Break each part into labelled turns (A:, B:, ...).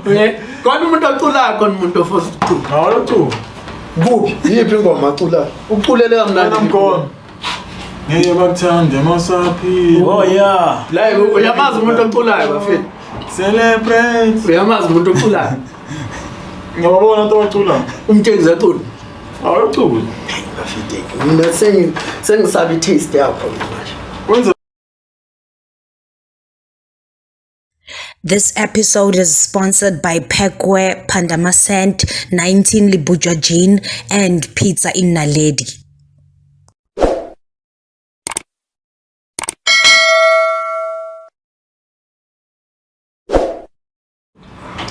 A: Okay. Khona umuntu oculayo khona umuntu ofuza ukucula.
B: Hawu tu.
A: Kuphi? Yiphi ingoma aculayo? Uculele kamnandi.
B: Namkhona. Ngeke bakuthande masaphi.
C: Oh yeah.
A: La uyamazi umuntu oculayo bafethu.
B: Celebrate.
A: Uyamazi umuntu oculayo.
B: Ngiyabona into ocula.
A: MTekza acula.
B: Hawu tu.
A: Bafethu. Mina sengisabi taste yakho manje.
B: Wenza
D: This episode is sponsored by Pekwe, Pandama Scent, 19 Libujwa Gin, and Pizza in Naledi.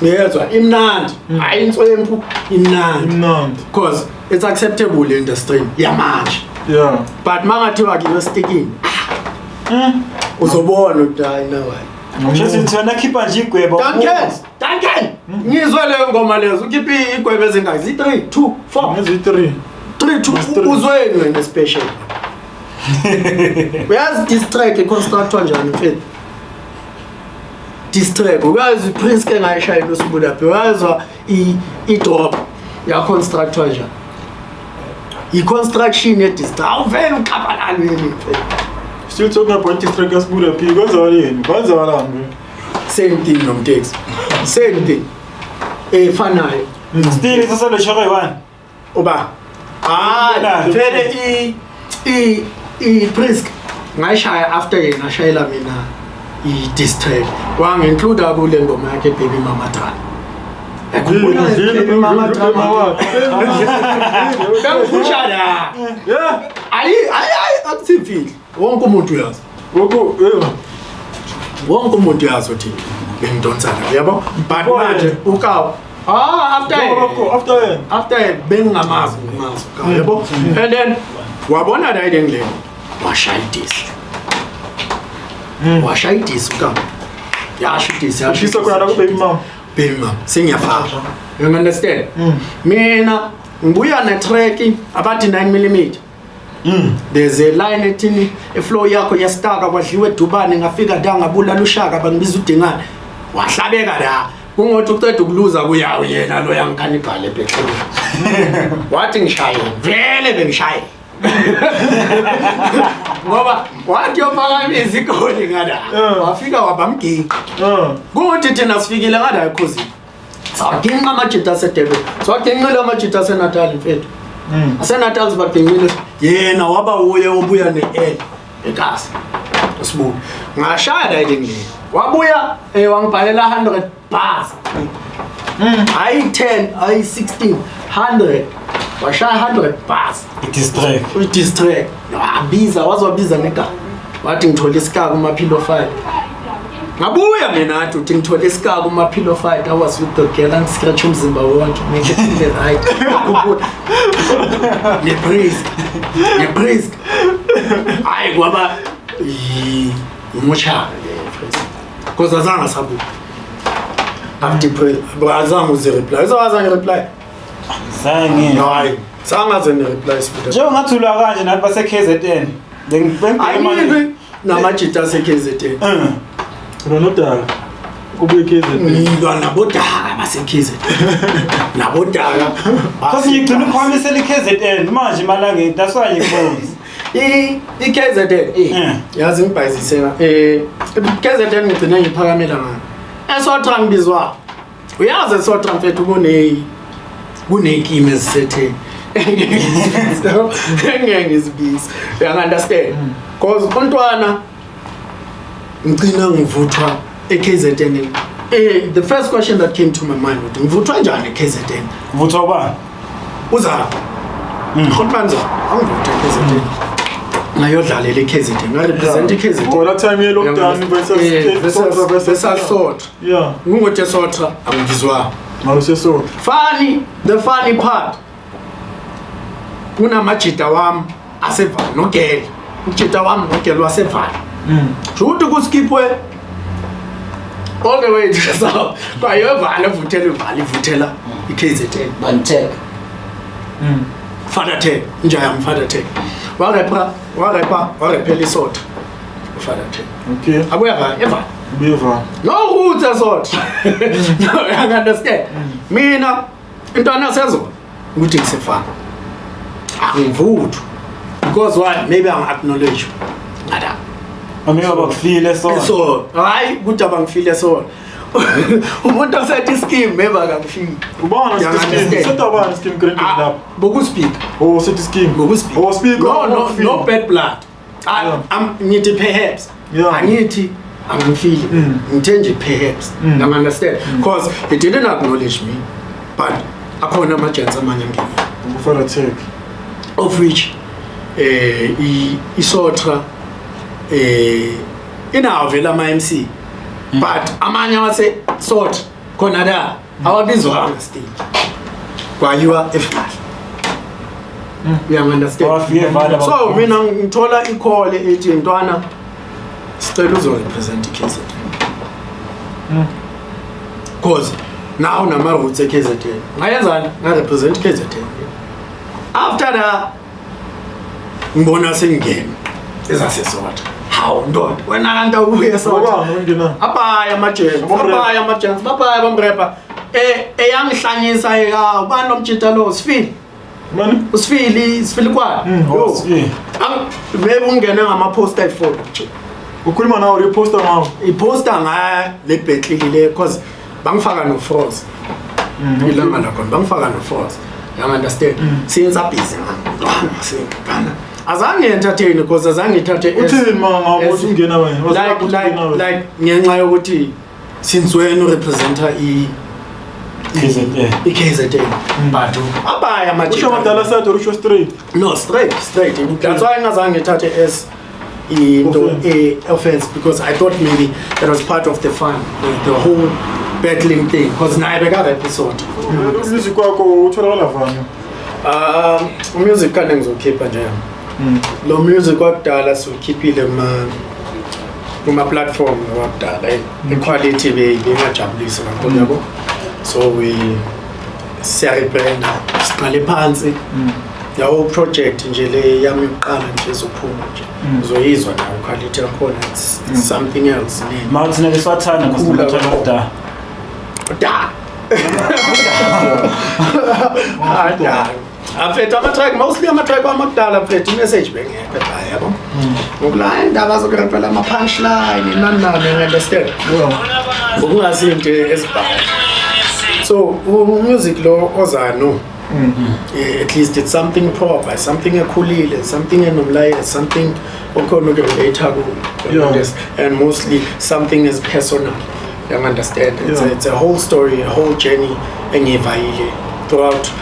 A: Yezwa imnandi ayintswempu imnandi
B: because
A: it's acceptable in the stream yamanje
B: yeah
A: but mangathiwa ke sticking uzobona ukuthi hayi nawe
C: Just ntwana khipha nje igwebo.
A: Duncan ngizwe leyo ngoma lezo ukhiphi igwebo ezingaki zi 3 2 4
B: zi 3
A: 2 uzweni wena special uyazi distract constructor njani mfethu distract uyazi prince ke ngayishayela uSbuda phe uyazwa I drop ya constructor njani I construction ye distract awuvela uqaphalala yini mfethu.
B: Still talking about distract uSbuda phe kwenza
A: same thing nomTekza same thing fanayo
C: Still sasalo shoko yi1
A: oba vele I Prisk ngayishaya after yena ashayela mina I distract wanginclude kule ngoma yakhe baby mama drama akubona baby mama drama kakushaya yeah ayi akuthifile wonke umuntu uyazi wonke umuntu uyazi uthi bengidonsana yabo but manje ukawa after bengingamazi yabo and then wabona la idengile washayidisa ukawa yashisa
B: kuyana ku baby mama
A: sengiyafaka you understand mina ngibuya ne track abathi 9mm there's a line ethini flow yakho yastaka kwadliwe edubane ngafika da ngabulala ushaka bangibiza udingane wahlabeka la kungothi uceda ukuluza kuyawo yena lo yang Cannibal epetrol wathi ngishaye vele bengishaye ngoba wathi yofaka izikole ngada wafika wabamgigi kungothi thina sifikile ngada yakhozi saginqa amajita sedebe saginqile amajita seNatal mfethu aseNatal sibaginqile yena waba uye obuya neL ekasi Sbuda ngashaya idingile wabuya wangibhalela 100 bars ayi 10 ayi 16 100 washaya 100 bars distract wabiza negama wathi ngithola isikaka kuma pillow fight ngabuya mina athi uthi ngithola isikaka kuma pillow fight I was with the girl and scratch umzimba wonke make it feel right ne brisk ayi kwaba umucha because azange sabu after pray azange uze reply azange reply hayi sangaze ne reply Sbuda
C: nje ungathula kanje nathi base KZN
A: ayini namajita ase KZN
B: Ronodala kubuye KZN
A: nabodala base KZN nabodala
C: because ngigcina ukhwamisela iKZN manje malanga that's why ngikhozi
A: iKZN yazi ngibhayizisela KZN ngigcina ngiphakamela ngani Sotra ngibizwa uyazi Sotra mfethu kunekime ezisethe ngeke ngizibise you understand because untwana ngicina ngivuthwa eKZN the first question that came to my mind was ngivuthwa njani eKZN
C: vuthwa ubani
A: uzala khonbanza angivutha eKZN ngayodlalela eKZN ngarepresent eKZN
B: ngoba time ye lockdown versus
A: Sotra
B: yeah
A: ngingothi Sotra angizwa
B: maluse Sotra
A: the funny part kunamajita wami asevana nogel ujita wami nogel wasevana shothi kuskipwe all the way to south bayovana vuthela iKZN
E: Bantek
A: Father Ted njaya mfather Ted warepa Sotra Father Ted
B: okay
A: abuya eva
B: Beaver.
A: No roots as what. No, I understand. Mina, intwana sezona ukuthi ngisefana. Angivuthu. Because why? Maybe I'm acknowledge. Ada.
C: Maybe abakufile
A: So, hayi ukuthi abangifile so. Umuntu osethi scheme maybe akangifile.
B: Ubona scheme. Setaba scheme currently lapha.
A: Boku speak.
B: Oh, set scheme.
A: Boku speak.
B: Oh, speak.
A: No bad blood. I'm ngithi perhaps. Angithi angifile. Ngithenje perhaps. You understand? Because he didn't acknowledge me. But akhona ama-chance amanye angene.
B: Ufana take.
A: Of which Sotra inawo vela ama-MC. But amanye wase Sotra khona la awabizwanga stage. Kwayiwa efika. You understand? So mina ngithola i-call ethi ntwana sicela uzorepresent iKZN. Because now nama-roots eKZN. Ngayenzani? Ngarepresent iKZN. After that, ngibona sengingena ezasesota. Hawu ndoda, wena kanti awubuye esota. Abaya ama-gents, babaya bamrepa. Eyangihlanyisa ubani nomtshita lo Sfili.
B: Mani?
A: Sfilikwane. Maybe ungene ngama-poster ayifolo.
B: Ukhuluma nawo reposter ngawo.
A: I-poster le battle le because bangifaka no froze. Ilanga la khona bangifaka no froze. You understand? Since busy ngana. Azange entertain because azange ithathe
B: uthini mama ukuthi ungena wena?
A: Like ngenxa yokuthi since when you represent iKZN. But abaya
B: usho madala side or usho straight?
A: No, straight. That's why ngazange ithathe as into a offense because I thought maybe that was part of the fun, the whole battling thing. Because now I got episode.
B: Music kwakho utholakala vani?
A: Music kanti ngizokhipha nje. Lo music wakudala sikhiphile kuma platform wakudala. Equality bengajabulisa kakhulu yabo. So we siyarebranda siqale phansi. The whole project nje le yami yokuqala nje ezophuma nje. Uzoyizwa nayo quality yakhona it's something else.
C: Mawuthi leswathana ngosimathatha.
A: Da. Afethu ama-track mostly ama-track amakudala afethu i-message bengekho ekhaya yabo. Ngokula indaba zokurapela ama-punchline nani understand. Ukungazinto ezibhayo. So music lo ozano at least it's something proper, something ekhulile, something enomlayezo, something okhona ukurelate ku. And mostly something is personal. You understand? It's a whole story, a whole journey engivayile throughout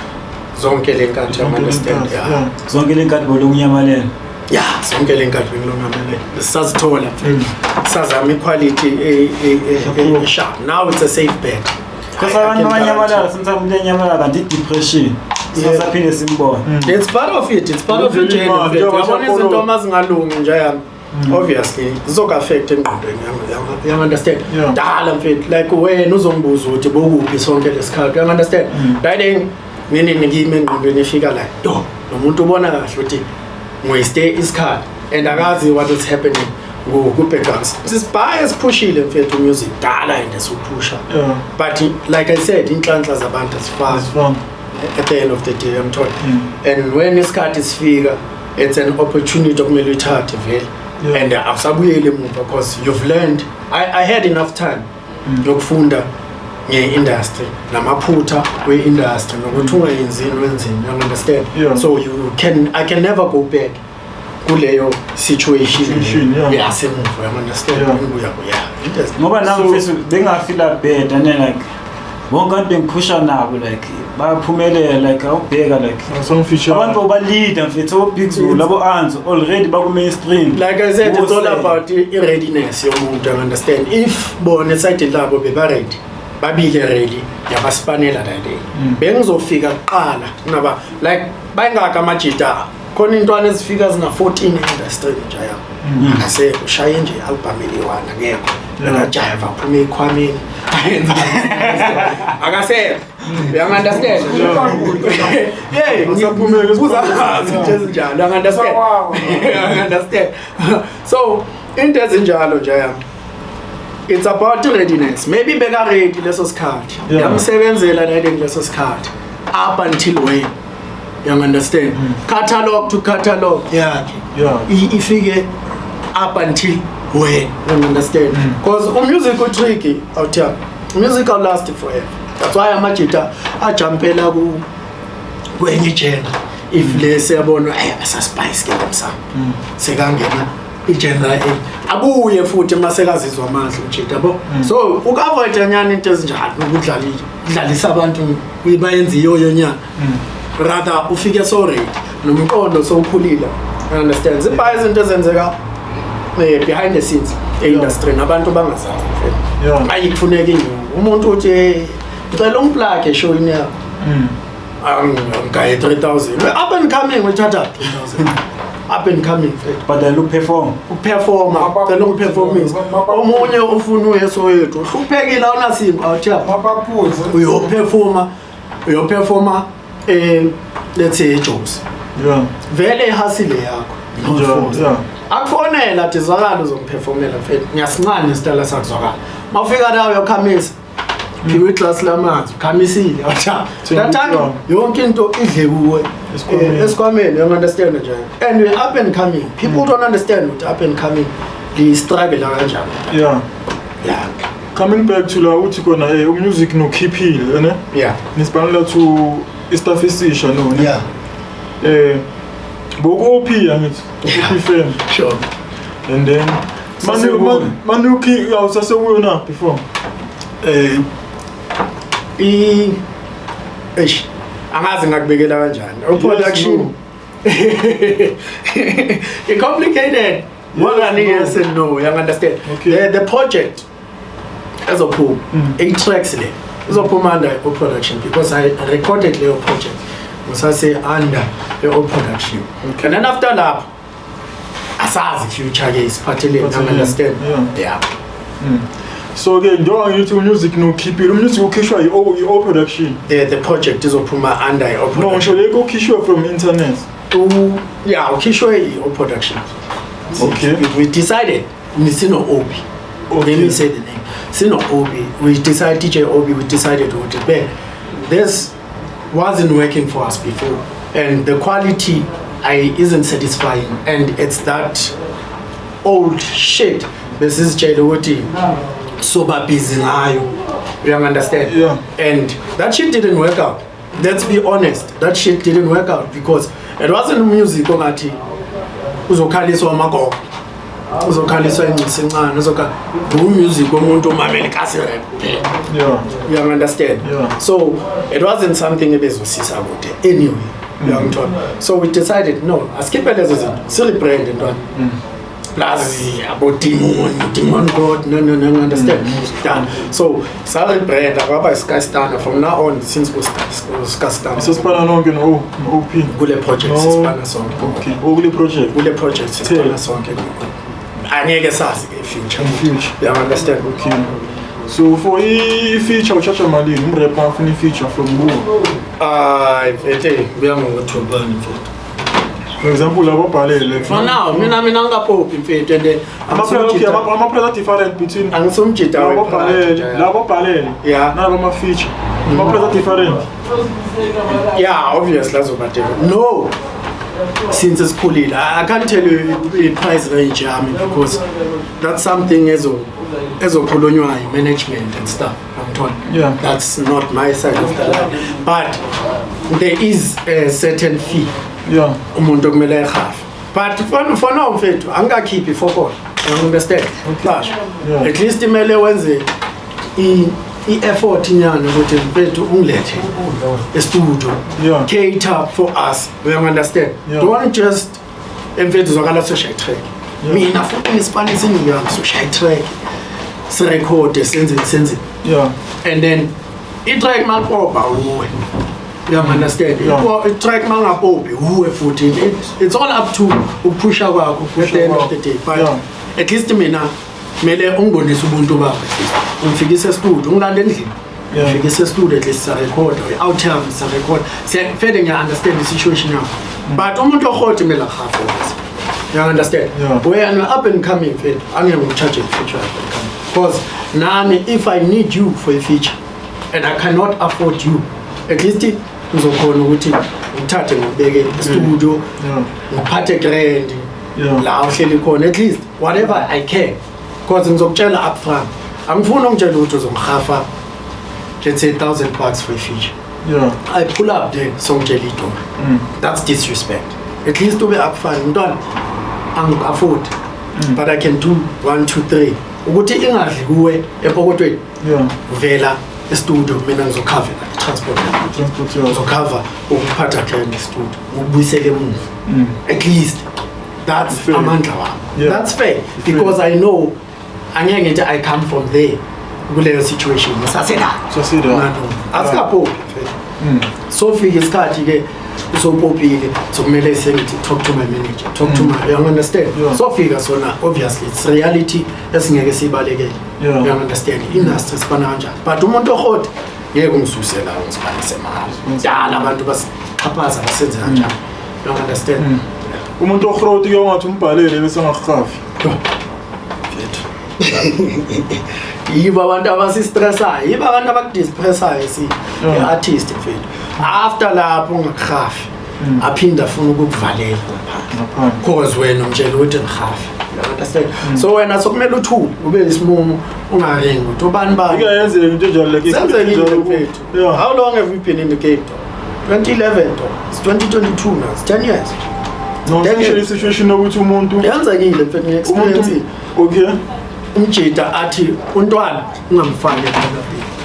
A: zonke lenkathi. You understand?
C: Zonke lenkathi bolunyamalele.
A: Yeah, zonke lenkathi bolunyamalele. Sazithola mfethu. Sazama equality sharp. Now it's a safe bet.
C: Because abantu abanyamalala sometimes umuntu enyamalala kanti depression. Sasaphinde simbona.
A: It's part of it. It's part of the journey. Yabona izinto mazingalungi nje yami. Obviously zizoka affect engqondweni yami. You understand? Dala mfethu like wena uzongibuza ukuthi bokuphi sonke lesikhathi. You understand? Then mina ngime engqondweni efika la. Yo, lo muntu ubona kahle ukuthi ngiyistay isikhathi and akazi what is happening. Go-backgrounds. This bias pushile mfethu music dala and esupusha. But like I said, inhlanhla zabantu asifani. At the end of the day, I'm told. And when isikhathi sifika, it's an opportunity okumele uyithathe vele. And awusabuyele emuva because you've learned. I had enough time yokufunda nge-industry namaphutha we-industry nokuthi ungayenzini wenzini. You understand? So I can never go back kuleyo situation yasemuva. You understand?
C: Ngoba nami mfethu bengafila bad and then like wonke abantu bengiphusha nabo like baphumelela like awubheka like abantu balida mfethu Big Zulu labo Anzo already baku mainstream.
A: Like I said, it's all about i-readiness yomuntu. You understand? If bona side labo bebaready babile ready yabasipanela that day bengizofika kuqala naba like bayingaka amajita khona intwana ezifika zina 14 industry nje yami. Akase ushaye nje album eliwana ngekho akajive aphume ekhwameni ayenza akase. You understand? Yeah, ngiyaphumela uzazi nje ezinjalo. You understand? You understand? So into ezinjalo nje yami it's about readiness. Maybe beka ready leso sikhathi. Yamsebenzela ready leso sikhathi. Up until when? You understand? Catalog to catalog. Yeah. Ifike up until when? You understand? Because music is tricky out here. Music will last forever. That's why amajita ajumpela kwenye genre. If let's say about asa spice ke ngomsamo. Sekangena igenera abuye futhi masekazizwa amandla ujita yabo. So ukavoid nyani into ezinjalo ukudlalisa abantu uyibayenza iyoyo nyana. Rather ufike so ready nomqondo so ukhulila. You understand? Ziba izinto ezenzeka behind the scenes industry nabantu bangazazi mfethu. Ayikufuneka inyungu. Umuntu uthi ngicela ungiplug show ini yakho. Guy 3,000. Up and coming with Tata 3,000. Up and coming.
C: But they look perform.
A: Perform. The long performance. Omunye ufuna uyeso yethu. Uphekile awunasimba awuthiya. Uyo performer let's say jobs. Vele ihasile yakho. Akufonela athi zwakala uzomperformela mfethu. Ngiyasincane isitala sakuzwakala. Mawufika la uyokhamisa. Kiwi class lamanzi khamisile watha thatha yonke into idle kuwe esikwameni you understand nje and we up and coming people don't understand what up and coming the struggle kanjani
B: coming back to la uthi kona music no khiphile ne nisibhanela to istafisisha no bokuphi angithi ukufem
A: sure
B: and then manuki awusasewuyo na before
A: angazi ngakubekela kanjani production it's complicated more than yes and no you understand the project as a pool 8 tracks there is a under production because I recorded the project was I say under the production and then after that asazi future is partly you understand
B: So again, don't YouTube music no keep it. Music will kiss your production.
A: The project is open under your production.
B: No, so they go kiss you from internet.
A: Yeah, kiss your production.
B: Okay.
A: We decided Nisino Obi. Let me say the name. Sino Obi. We decided DJ Obi. We decided to do it. This wasn't working for us before, and the quality isn't satisfying, and it's that old shit. This is Jailoti. Sober busy ngayo. You understand? And that shit didn't work out. Let's be honest. That shit didn't work out because it wasn't music ongathi uzokhaliswa amagogo. Uzokhaliswa ingcisencane do music omuntu omamela kasi rap. You understand? So it wasn't something ebezosisa kude anyway. So we decided no, askiphe lezo zinto. Celebrate and plus about demon God, no, understand? So solid brand, Skastana from now on since we Skastana.
B: So Spana long in OP.
A: Gule project, Spana song.
B: Okay, Gule
A: project, Spana song. I need a future. You understand?
B: Okay. So for a feature, Chacha Mali, feature from who?
A: We are going to burn it.
B: For example,
A: for now, I'm pop in fact, and I'm
B: different between
A: some feature. Yeah, obviously that's what no. Since it's cool, I can't tell you the price range because that's something as a colonial management and stuff. I'm told. That's not my side of the line. But there is a certain fee. Umuntu kumele ekhave. But for now mfethu angakhiphi for God. You understand? At least imele wenze i-effort nyana ukuthi mfethu ungilethe e-studio. Cater for us. You understand? Don't just mfethu zwakala social track. Mina futhi ngispanisa ngiyami social track. Sirecord senze. And then i-track makoba uwe. You understand? It track manga popi who footing. It's all up to push kwakho at the end of the day. But at least mina mele ungibonisa ubuntu bakho. Ungifikise studio ngilanda endlini. Ungifikise studio at least sa record out time sa record. Siyafede ngiya understand the situation now. But umuntu okhoti mela khafu. You understand? When I'm up and coming, angeke ngicharge future. Because nami, if I need you for a feature and I cannot afford you, at least ngizokhona ukuthi ngithathe ngibeke studio ngiphathe grand la uhleli khona, at least whatever I can, because ngizokutshela upfront angifuni ungitshela ukuthi uzongihafa let's say $1,000 for a feature. I pull up there songitshela idora. That's disrespect. At least ube upfront mntwana angikuafford but I can do 1 2 3 ukuthi ingadli kuwe epokotweni vela e-studio mina ngizocover transport ngizocover ukuphatha client e-studio ukubuyisele emuva. At least that's amandla wami. That's fair because I know angeke ngithi I come from there kuleyo situation ngisasela asikaphophi so fika isikhathi ke usopopile sokumele sengithi talk to my manager, talk to my, you understand? So fika sona obviously it's reality esingeke sibalekele. You understand? Industry sibana kanjani, but umuntu ohot ngeke ungisusela ngisibhalise mali dala abantu basixhaphaza basenze kanjani. You understand?
B: Umuntu ohroti ke ungathi umbhalele bese angahafi.
A: Yiba abantu abasistressayo, yiba abantu abakudistressayo artist mfethu. After lapho ungakhafi aphinda afuna ukukuvalela ngaphandle because wena umtshela ukuthi ngikhafi. You understand? So wena sokumele uthule ube isimumu ungaringi ukuthi ubani bani
B: iyenzeka into enjalo like
A: senzekile mfethu. How long have you been in the game? 2011 it's 2022 now, it's 10 years.
B: No, especially situation ukuthi umuntu
A: yenzekile mfethu nge-experience.
B: Okay,
A: umjita athi untwana ungamfaki lapha.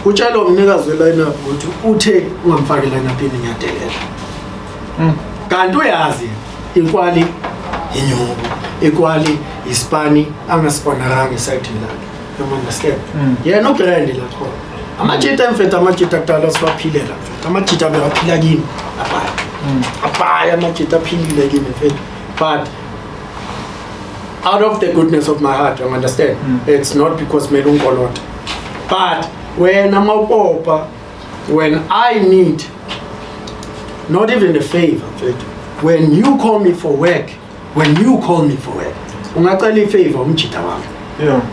A: Utshela umnikazi we-line up ukuthi uthe ungamfaki line up ngiyadelela. Kanti uyazi ikwali inyuku, ikwali ispani angasibonaranga isayidi lakhe. You understand? Yena ugrand lapho. Amajita mfethu amajita kudala sibaphilela mfethu. Amajita bewaphila kimi abaya. Abaya amajita aphilile kimi mfethu. But out of the goodness of my heart, you understand? It's not because me don't call out. But when I'm a pauper, when I need, not even a favor, when you call me for work, ungacela favor umjita wami.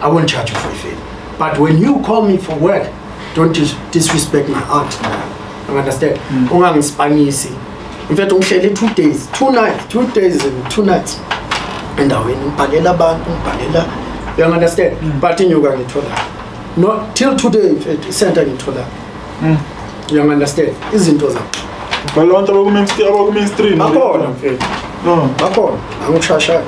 A: I won't charge you for a favor. But when you call me for work, don't disrespect my art. You understand? Ungangispanisi. In fact, ungihleli 2 days, 2 nights, 2 days and 2 nights. Endaweni ngibhalela abantu ngibhalela, you understand? But inyuka ngithola not till today mfethu center ngithola. You understand? Izinto zakho
B: balonto abaku-mainstream
A: bakhona mfethu. Bakhona angishasha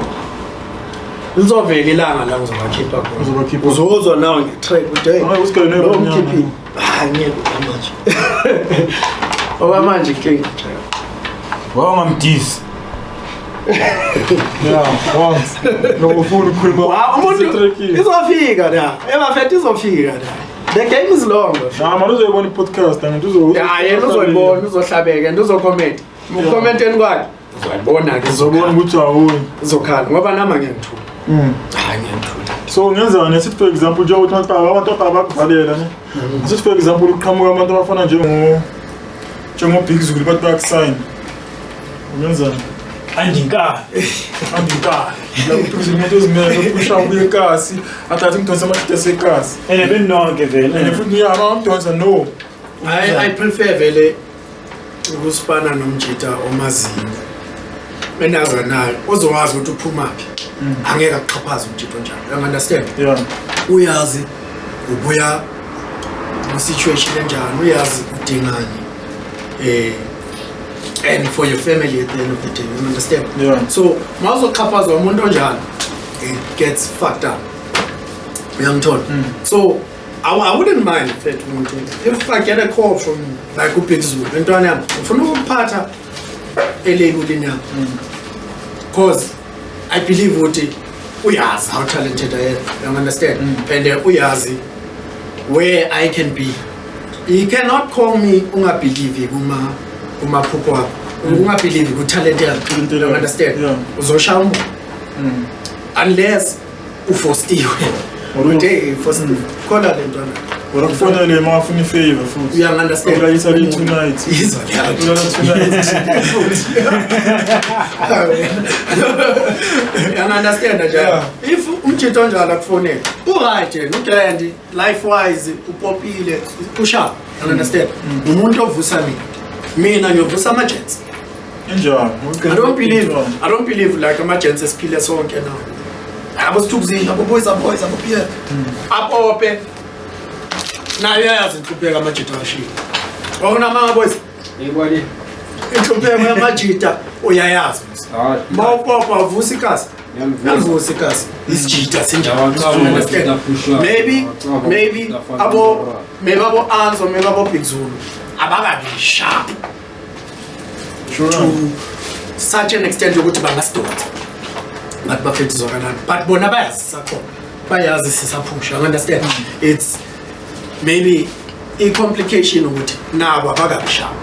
A: uzovela ilanga la ngizobakhipha khona, uzozwa nawe nge-track uday ngikhiphile ngeke manje okwamanje king
C: wangamdisi.
B: No ufuna ukukhuluma
A: umuntu izofika la emafethu izofika la. The game is long.
B: Manje uzoyibona i-podcast angithi
A: yena uzoyibona uzohlabeka and uzocomment ucommenteni kwakhe uzoyibona ke
B: uzobona ukuthi awuyi
A: uzokhala ngoba nama ngiyangithula. Ngiyangithula.
B: So ngenzani sithi for example nje ukuthi abantu abakuvalela ne sithi for example uqhamuka abantu abafana njengo Big Zulu bathi bayakusign ngenzani
C: Andinka
B: la kuphuzile umuntu ozimele ukusha ubuye enkasi athathe umdonsa amajita esekasi
C: benonke vele
B: futhi amdonsa no.
A: I prefer vele ukuspana nomjita omazinga menaza nayo ozowazi ukuthi uphumaphi. Angeke akuxhaphaze umjita njalo. You understand? Uyazi ubuya situation enjani, uyazi udingani and for your family at the end of the day, you understand? So mawuzoxhaphaza umuntu onjalo it gets fucked up. Uyangithola? So I wouldn't mind if I get a call from like Big Zulu entwana yami ufuna ukuphatha elabelini yami because I believe ukuthi uyazi how talented I am. You understand? And uyazi where I can be. You cannot call me ungabelieve kumaphupho wakho, ungabelieve ku-talent yakho. You understand? Uzoshaya umuntu unless ufostiwe. Ude fostiwe khona le ntwana
B: But finally, I'm offering a favor, food.
A: You understand?
B: Like Italy tonight.
A: You understand that?
B: Yeah.
A: If umchito njalo akufonela, right, uklandi life wise upopile, usha. You understand? Umuntu ovusa mina ngiyovusa ama-jets. I don't believe like ama-jets esiphile sonke now. Abo sithukuzile, abo boys abo pia. Apope. Nayo yazi inhlupheko amajita ashilo. Wawona mama boys.
E: Yebona.
A: Inhlupheko yamajita uyayazi. Mawupopa uvusa ikasi. Yavusa ikasi. Isijita sinjalo. Maybe abo Anzo, maybe abo Big Zulu. Abakabi sharp.
B: Sure.
A: To such an extent ukuthi bangastopa. But bafethu zokanani. But bona bayazi sakho. Bayazi sisapusha. You understand? It's maybe a complication ukuthi nabo abakabi sharp.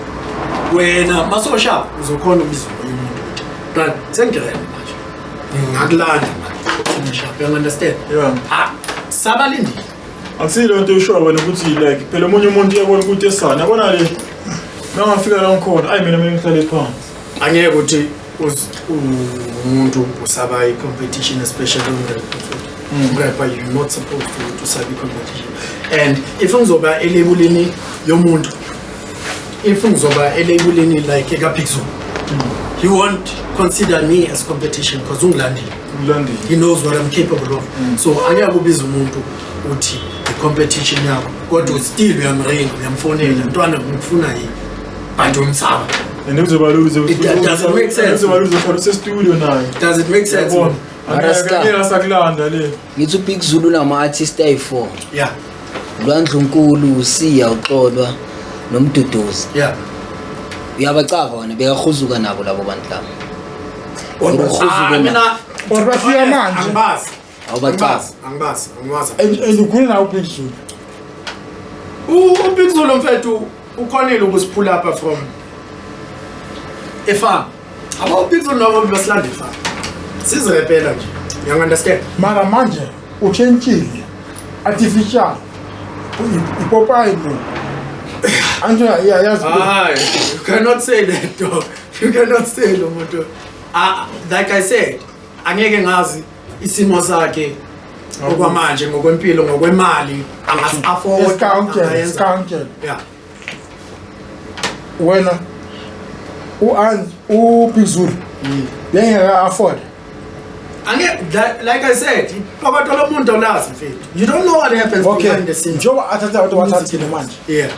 A: Wena maso sharp uzokhona ubizwa umuntu. But sengirene manje. Ngakulanda manje. Sharp. You understand?
B: Yeah.
A: Sabalindi.
B: Akusiyo lento usho wena ukuthi like phela omunye umuntu uyabona ukuthi esana yabona le nangafika la ngikhona ayi mina ngihlale phansi
A: angeke ukuthi umuntu usaba competition especially rapper you're not supposed to sabi competition. And if ngizoba elabelini yomuntu, if ngizoba elabelini like ekapixel, he won't consider me as competition because he knows what I'm capable of. So angeke kubiza umuntu uthi the competition yakho kodwa still uyamfonela ntwana ngifuna yini bantu umsaba.
B: And it doesn't
A: make sense. Does it make sense?
E: Ngithu Big Zulu nama-artist ayi-4.
A: Yeah.
E: Lwandlunkulu, Usiya, uXolwa noMduduzi.
A: Yeah.
E: Uyabacava wena bekakhuzuka nabo labo bantu labo.
A: Mina
F: bafika manje.
A: Angibazi.
E: Awubacazi.
A: Angibazi.
F: And ukhuluma nawo Big Zulu.
A: Big Zulu mfethu ukhonile ukusiphula apha from farm. About Big Zulu nabo basilanda farm. Sizirepela nje. You understand?
F: Mara manje uchentshile. Artificial. Ipopayi bro. Anzo yazi.
A: You cannot say that dog. You cannot say lo muntu. Like I said, angeke ngazi isimo sakhe okwamanje ngokwempilo ngokwemali angasi-afford.
F: Discounted.
A: Yeah.
F: Wena Big Zulu bengeka afford.
A: Like I said, you don't know what happens behind the scenes. Yeah.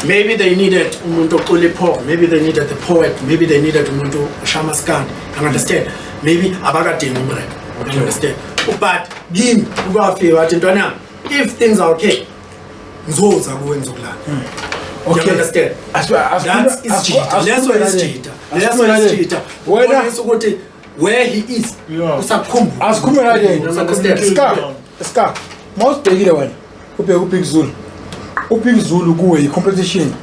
A: Maybe they needed umuntu oqule, maybe they needed the poet, maybe they needed umuntu shamaskan. I understand. Maybe abakadinga umreka. I understand. But game ukafika wathi ntwana, if things are okay, ngizoza kuwe ngizokulanda. Okay. You understand? That's is cheater. That's what is cheater. That's what is cheater. Where he is,
F: usakhumbuka Ska mawusibhekile wena ubheka uBig Zulu. uBig Zulu kuwe competition.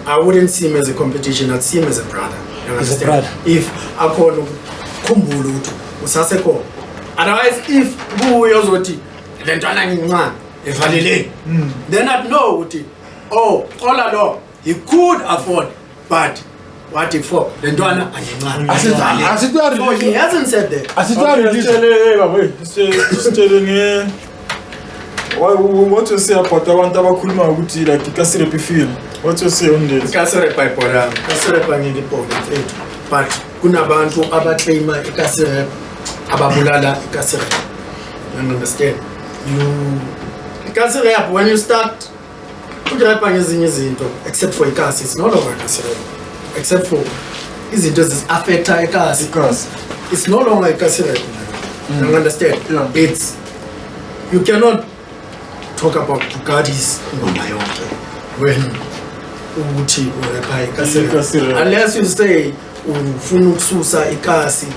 A: I wouldn't see him as a competition. I'd see him as a brother. You understand?
F: As a brother.
A: If akhona ukukhumbula ukuthi usasekho. Otherwise if kuwe uzoti le ntwana ngincane evaleleni, then I'd know ukuthi all along he could afford, but what if for the ntwana angincane. So he hasn't said that.
B: What you say about abantu abakhuluma ukuthi like ikasirep feel? What you say on this?
A: Ikasirep ayibona, ikasirep angiyibona mfethu. But kunabantu abaclaima ikasirep ababulala ikasirep. You understand? Ikasirep when you start ukurapa ngezinye izinto except for ikasi, it's no longer ikasirep. Except for izinto ezifecta ikasi. It's no longer ikasirep. You understand?
B: Yeah.
A: It's you cannot talk about Bugattis when uthi urapa ikasirep. Unless you say ufuna ukususa ikasi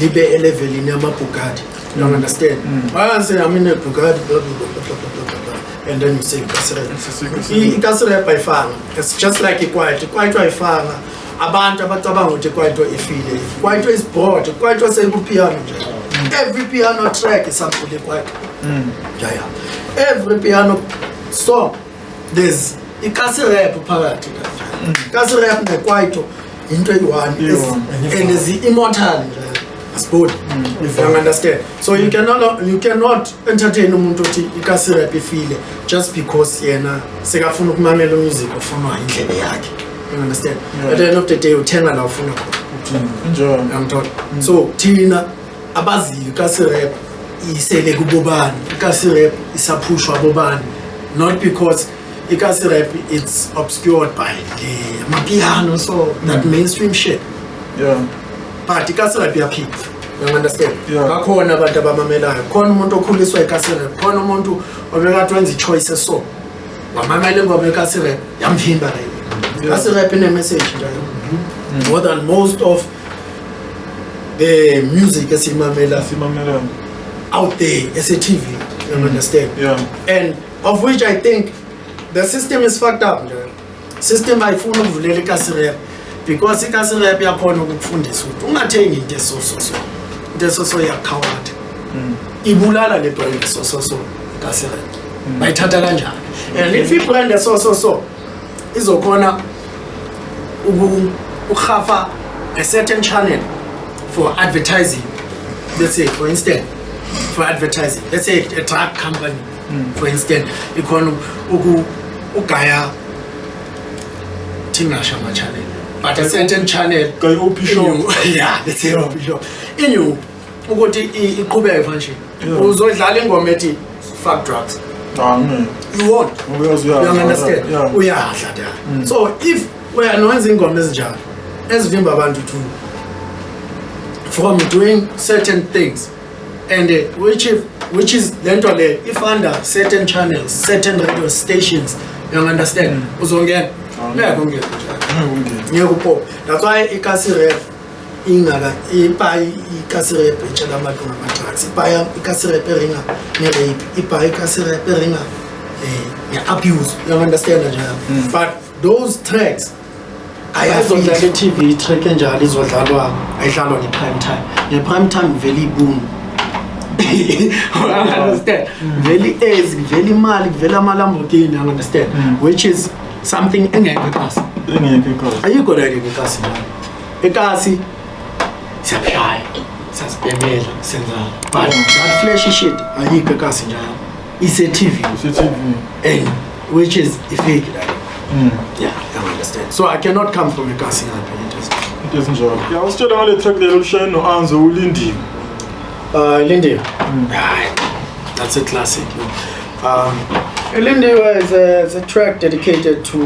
A: libe elevelini yama Bugatti. You don't understand? I say I'm in a Bugatti, blah, blah, blah, blah, blah, blah, blah. And then you say ikasirep ayifanga. It's just like ikwaito ayifanga. Abantu abacabanga ukuthi ikwaito ifile. Ikwaito is broad. Ikwaito sekupiano nje. Every piano track is sample ikwaito. Yeah. Every piano So there's ikasi rap phakathi la. Ikasi rap nekwaito into eyi-one and is immortal Sbuda, if you understand. So you cannot entertain umuntu othi ikasi rap ifile just because yena sekafuna ukumamela music ofuna indlebe yakhe. You understand? At the end of the day uthenga la ufuna khona. Ngiyamthola. So thina abaziyo ikasi rap isele kubobani, ikasi rap isaphushwa bobani, not because ikasi rap it's obscured by the amapiano, so that mainstream shit. But ikasi rap iyaphila. You understand? Bakhona abantu abamamelayo. Khona umuntu okhuliswa ikasi rap, khona umuntu obekade wenza ichoice so wamamela ngoba ikasi rap yamvimba la. Ikasi rap ine message njalo. More than most of the music esimamela out there as a TV, you understand? And of which I think the system is fucked up. System ayifuna ukuvulela ikasi rap because ikasi rap yakhona ukufundisa ukuthi ungathengi into eso yakhawatha. Ibulala le brand so ikasi rap. Bayithatha kanjani? And if you brand so izokhona ukhafa a certain channel for advertising. Let's say for instance for advertising. Let's say a drug company, for instance, ugaya tingasha ma channel, but a certain channel, yeah, let's say OP shop. In you, ukuthi iqhubeke manje. Uzodlala ingoma ethi fuck drugs. You won't. You understand? Uyadla da. So if we are not ingoma ezinjalo, ezivimba abantu to from doing certain things. And which is lento le if under certain channels, certain radio stations, you understand? Uzongena ngiyakupop. That's why ikasi rap ingaka ipayi ikasi rap echela abantu ngamatracks. Ipayi ikasi rap eringa ne-rape. Ipayi ikasi rap eringa abuse. You understand njalo? But those tracks ayazodlala i-TV track enjalo izodlalwa ayidlalwa nge-prime time. Nge-prime time very boom. I understand. Very easy, very mali, very Lamborghini, I understand. Which is something engeke kasi. Ayikho la ngekasi la. Ekasi siyapshaya, siyazibhemela, senzala. But that flashy shit ayikho ekasi njalo. It's a TV. And which is fake like. Yeah, I understand. So I cannot come from ekasi la.
B: It isn't job. Yeah, I was telling you the track the Shine no Anzo Lindy.
A: Lindy, that's a classic. Lindy is a track dedicated to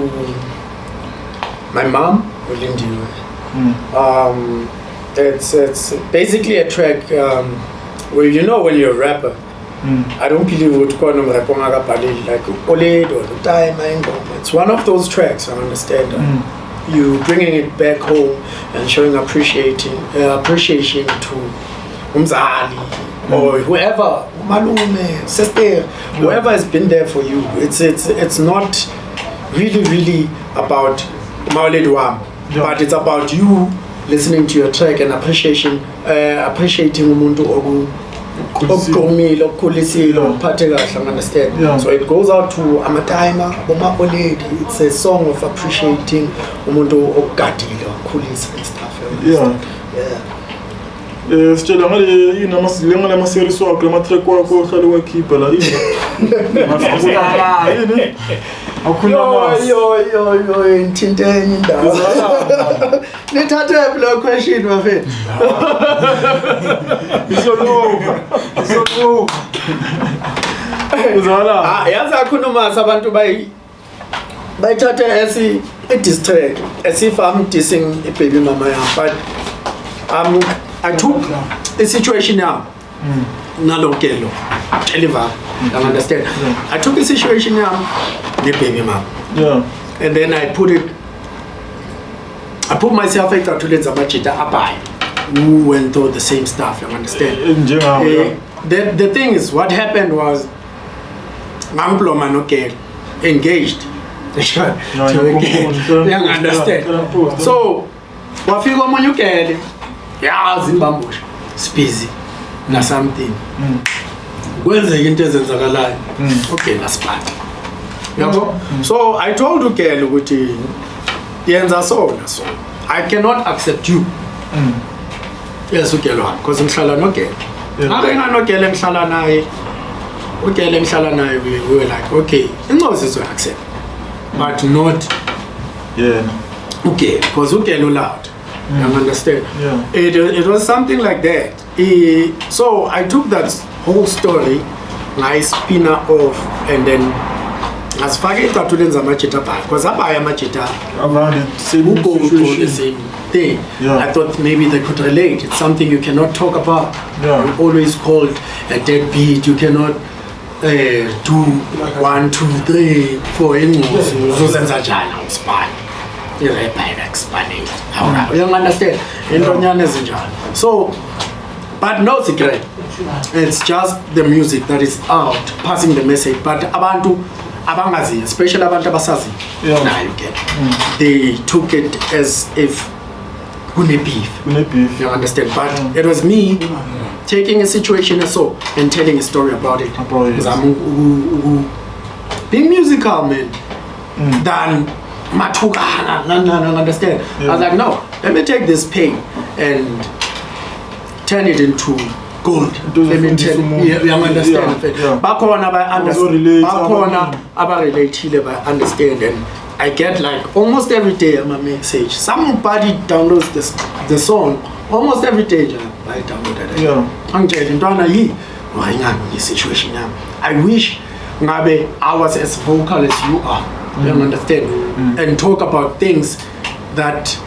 A: my mom, Lindy. It's basically a track where you know when you're a rapper, I don't believe what call them rapper like Oled or the time. It's one of those tracks. I understand. You bringing it back home and showing appreciation to umzali or whoever, malume, sister, whoever has been there for you. It's not really about Maulid Wam, but it's about you listening to your track and appreciating umuntu okuqomile okukhulisile okuphathe kahle, understand? So it goes out to Amataima, Boma Oledi. It's a song of appreciating umuntu okugadile okukhulisa and stuff.
B: Sitshela ngale yini ama-series wakho lama-track wakho ohlale wakhipha la yini
A: yo ngithinte enye indawo nithathe lo question mafethu uzala yazi akhuluma abantu bayithathe diss track as if I'm dissing a baby mama yam, but I took a situation now. Nalokelo, deliver. I understand. I took a situation now, the baby mom. And then I put myself into to let Zabachita Abai, who went through the same stuff. You understand? The thing is, what happened was, Mamplo engaged. You understand? So, wafika monyukele yazi imbambosha busy na something kwenzeka into ezenzakalayo okay lasiphatha So I told ugel ukuthi yenza so I cannot accept you. Yes, ugel wami because ngihlala nogel. Ngabe nganogel engihlala naye. Ugel engihlala naye we were like okay, incozi so accept. But not okay, because ugel allowed. You understand?
B: Yeah.
A: It was something like that. So I took that whole story, I spin off, and then as far as I told them because I am a cheetah
B: around the same
A: who go through the
B: situation.
A: same thing.
B: Yeah.
A: I thought maybe they could relate. It's something you cannot talk about.
B: Yeah.
A: You're always called a deadbeat. You cannot do 1, 2, 3, 4 anymore. You understand? So, but no secret. It's just the music that is out, passing the message. But abantu abangazi, especially abantu abasazi, now you get. They took it as if kune beef. You understand? But it was me taking a situation and telling a story about it. Because I'm being musical, man. Than matukana, understand? I was like, no, let me take this pain and turn it into gold. Let me tell you, understand? Bakona I understand. Bakona relate, understand, and I get like almost every day a message. Somebody downloads the song almost every day. I downloaded it. I'm telling you, situation. I wish I was as vocal as you are. You understand? And talk about things that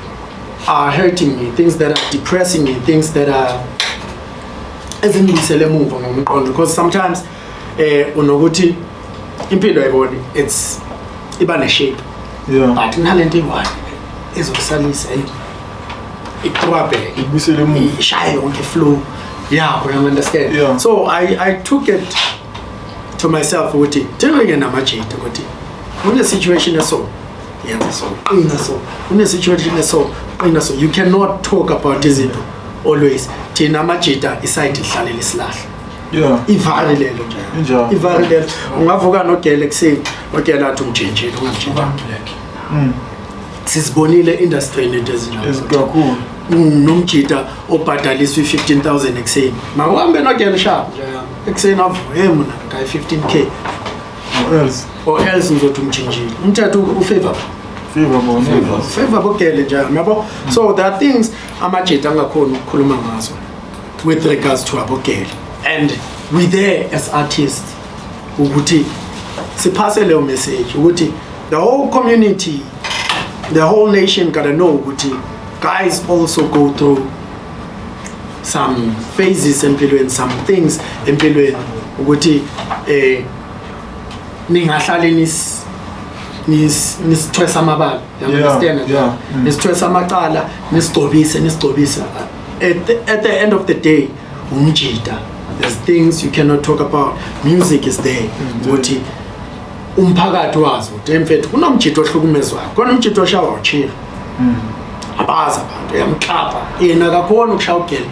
A: are hurting me, things that are depressing me, things that are isn't move on, because sometimes unoguti impilo it's ibane shape. But nalento one ezokusalisa iqwabe ishaye yonke flow. You understand? So I took it to myself ukuthi thinking namajita ukuthi when the situation is so, you cannot talk about it always. Tina machita iside ihlale lisilahla. Ivari lelo nje. Ivari lelo. Ungavuka nogele kuseni, ogela athi umjinjile ungamjinja. Sisibonile industry into ezinjalo.
B: Ezikakhulu.
A: Nomjita obhadaliswa 15,000 ekuseni. Mawuhambe nogele sharp nje. Ekuseni avuke mina ngayi 15k. Or else ngizothi umjinjile. Umthetho ufavor. Favor bogele njalo yabo. So there are things amajita angakhona ukukhuluma ngazo with regards to abogele, and we there as artists ukuthi siphase leyo message ukuthi the whole community, the whole nation gotta know ukuthi guys also go through some phases empilweni, some things empilweni ukuthi ningahlali nisithwesa amabala. You understand? Nisithwesa amacala, nisigcobise. At the end of the day, umjita, there's things you cannot talk about. Music is there. Ukuthi umphakathi wazo ukuthi emfethu kunomjita ohlukumezwayo, khona umjita oshawa uchief. Abaza abantu yamxapha yena akakhona ukushaya ugel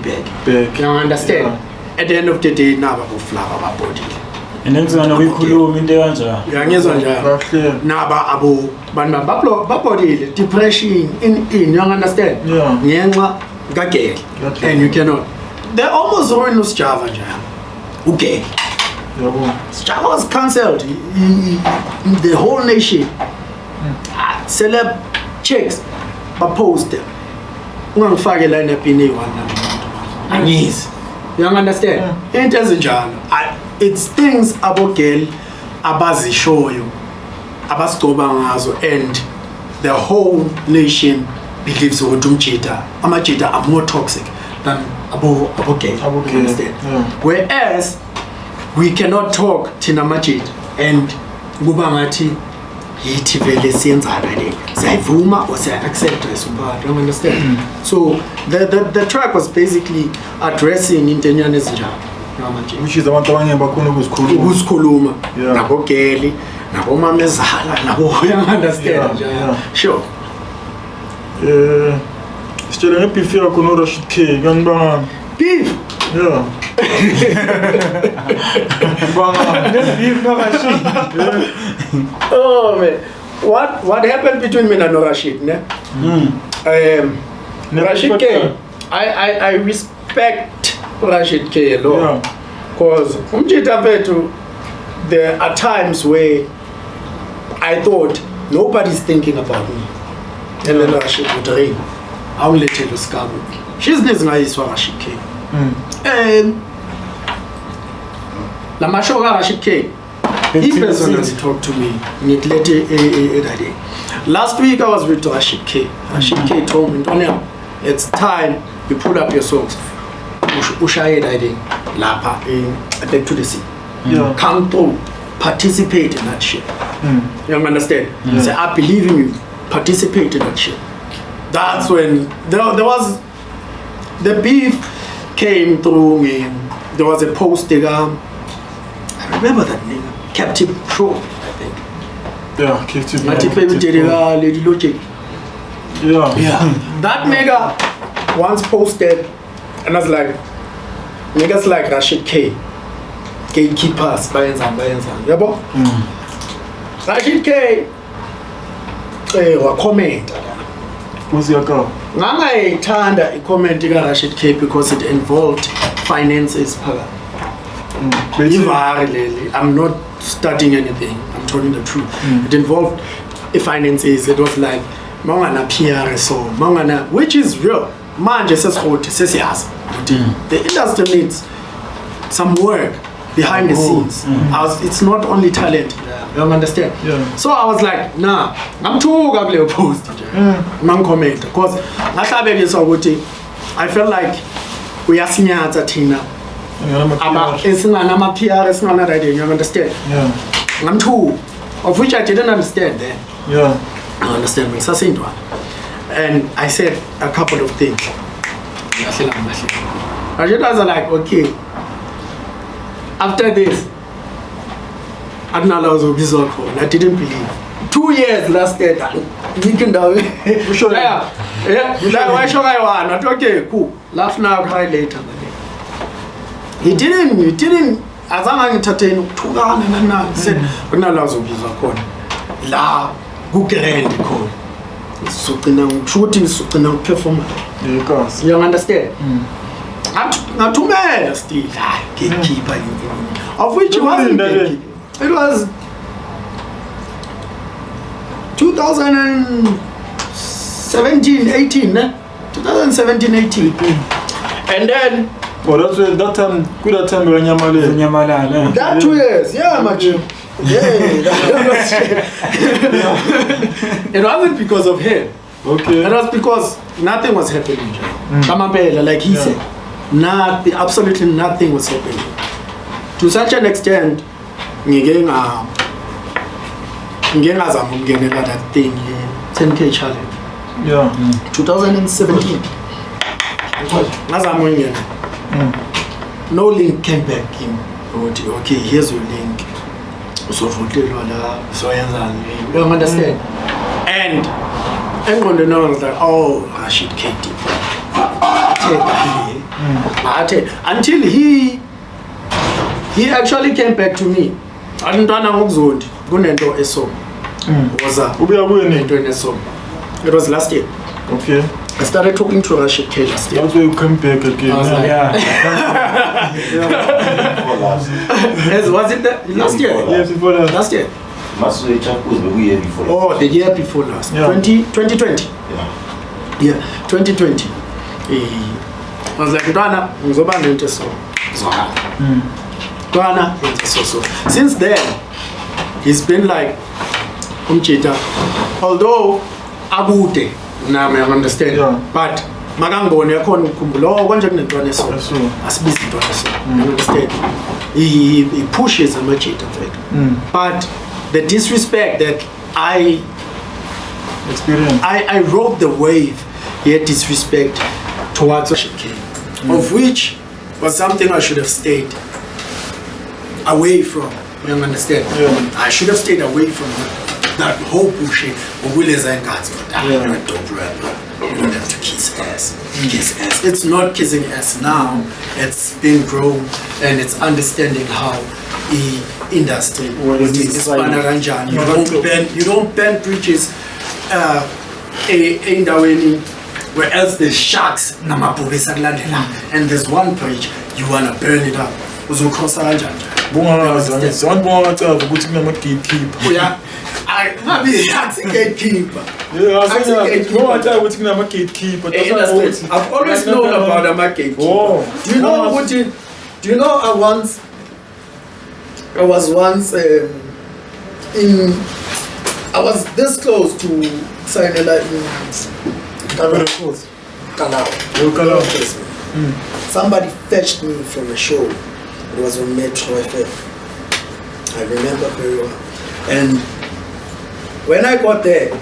A: back. You understand? At the end of the day naba boflava babodile.
C: And then ngizona ukuyikhuluma into kanjalo.
A: Ngiyangizwa njalo. Naba abo bantu babodile, depression in you understand? Ngenxa kagel. And you cannot. They almost ruined Java njalo. Okay. Java was cancelled in the whole nation. Celeb chicks proposed them. Ungangifake lineup in A1 angizi. You understand? Into ezinjalo. It's things abogel abazishoyo abasigcoba ngazo, and the whole nation believes ukuthi umjita amajita are more toxic than abogel. Understand? Whereas we cannot talk thina majita and kuba ngathi yithi vele siyenzana le sayivuma or say accept as umphakathi. You understand? So the track was basically addressing intenyana ezinjalo.
B: Which is abantu abanye bakhona
A: ukuzikhuluma nabogeli nabomamezala nabo. You understand? Sure.
B: Sitshela ngebeef yakho no Rashid K kanibani?
A: Beef
B: Yeah.
A: Oh man, what happened between me and Rashid? Ne? Rashid K. I respect Rashid K a lot because there are times where I thought nobody's thinking about me, and then Rashid would ring. I'll let you discover. She's this nice for Rashid K. And la mashoga Rashid K. He personally talked to me. Last week I was with Rashid K. Rashid K told me, Tonya, it's time you pull up your socks. Ushaye riding lapa back to the sea. Come through, participate in that shit. You understand? Say, I believe in you. Participate in that shit. That's when there was the beef came through me. There was a post I remember that name. Captive Pro, I think.
B: Yeah, Captive
A: Yeah. That nigga once posted, and I was like, niggas like Rashid K. Gatekeepers, bayenza. Yabo? Rashid K. Wa comment.
B: What's your call?
A: Ngangayithanda i-comment ka-Rashid K because it involved finances phakathi. I'm not studying anything. I'm telling the truth. It involved finances. It was like mangana PR so mangana, which is real. Manje sesiyazi. The industry needs some work behind the scenes. It's not only talent. You understand?
B: Yeah.
A: So I was like, nah, I'm too ugly post. Comment because I felt like we are sinyatsa thina. It's not a PR, it's not a you understand?
B: Yeah.
A: I'm too, of which I didn't understand then.
B: Yeah.
A: I understand what I'm and I said a couple of things. I was like, okay, after this, I didn't believe. 2 years last year, okay, cool. Laugh now, cry later. He didn't azange ngithathe ukuthukana nana said kunala uzobizwa khona la ku grand khona socina ngishouthi socina ukuperforma
B: because
A: you understand ngathumela still gatekeeper of which wasn't it was 2017 18 ne 2017 18 and then
B: that's that time. Good that time when Nyamalele.
A: That 2 years, yeah, much. Yeah, it wasn't because of him.
B: Okay.
A: It was because nothing was happening. Like he said, nothing, absolutely nothing was happening. To such an extent, that thing, 10K challenge.
B: Yeah.
A: 2017. No link came back in. Okay, here's your link. So you understand? And everyone knows that Rashid K. Until he actually came back to me. I didn't know it was last year.
B: Okay.
A: I started talking to Rashid K last year.
B: That's why you come back again.
A: Was it last year?
B: Yes, before that.
A: Last year? Oh, the year before last.
B: Yeah.
A: 2020. Yeah, 2020. I was like, so. Since then, he's been like, although Abute. Now I understand, but magangoni yakhona ukukhumbula konje kunentwana so asibizi intwana so you understand he pushes amajita mfethu but the disrespect that I
B: experience
A: I rode the wave yet disrespect towards Rashid K of which was something I should have stayed away from. You understand? I should have stayed away from him. that whole bullshit. You're a dope rapper. You don't have to kiss ass. Kiss ass. It's not kissing ass now. It's being grown and it's understanding how the industry is. You don't bend bridges where else there's sharks and there's one bridge you wanna burn it up. Gatekeeper. I've always known about a gatekeeper. Do you know I was this close to signing in Somebody fetched me from a show. It was on Metro FM. I remember very well. And when I got there,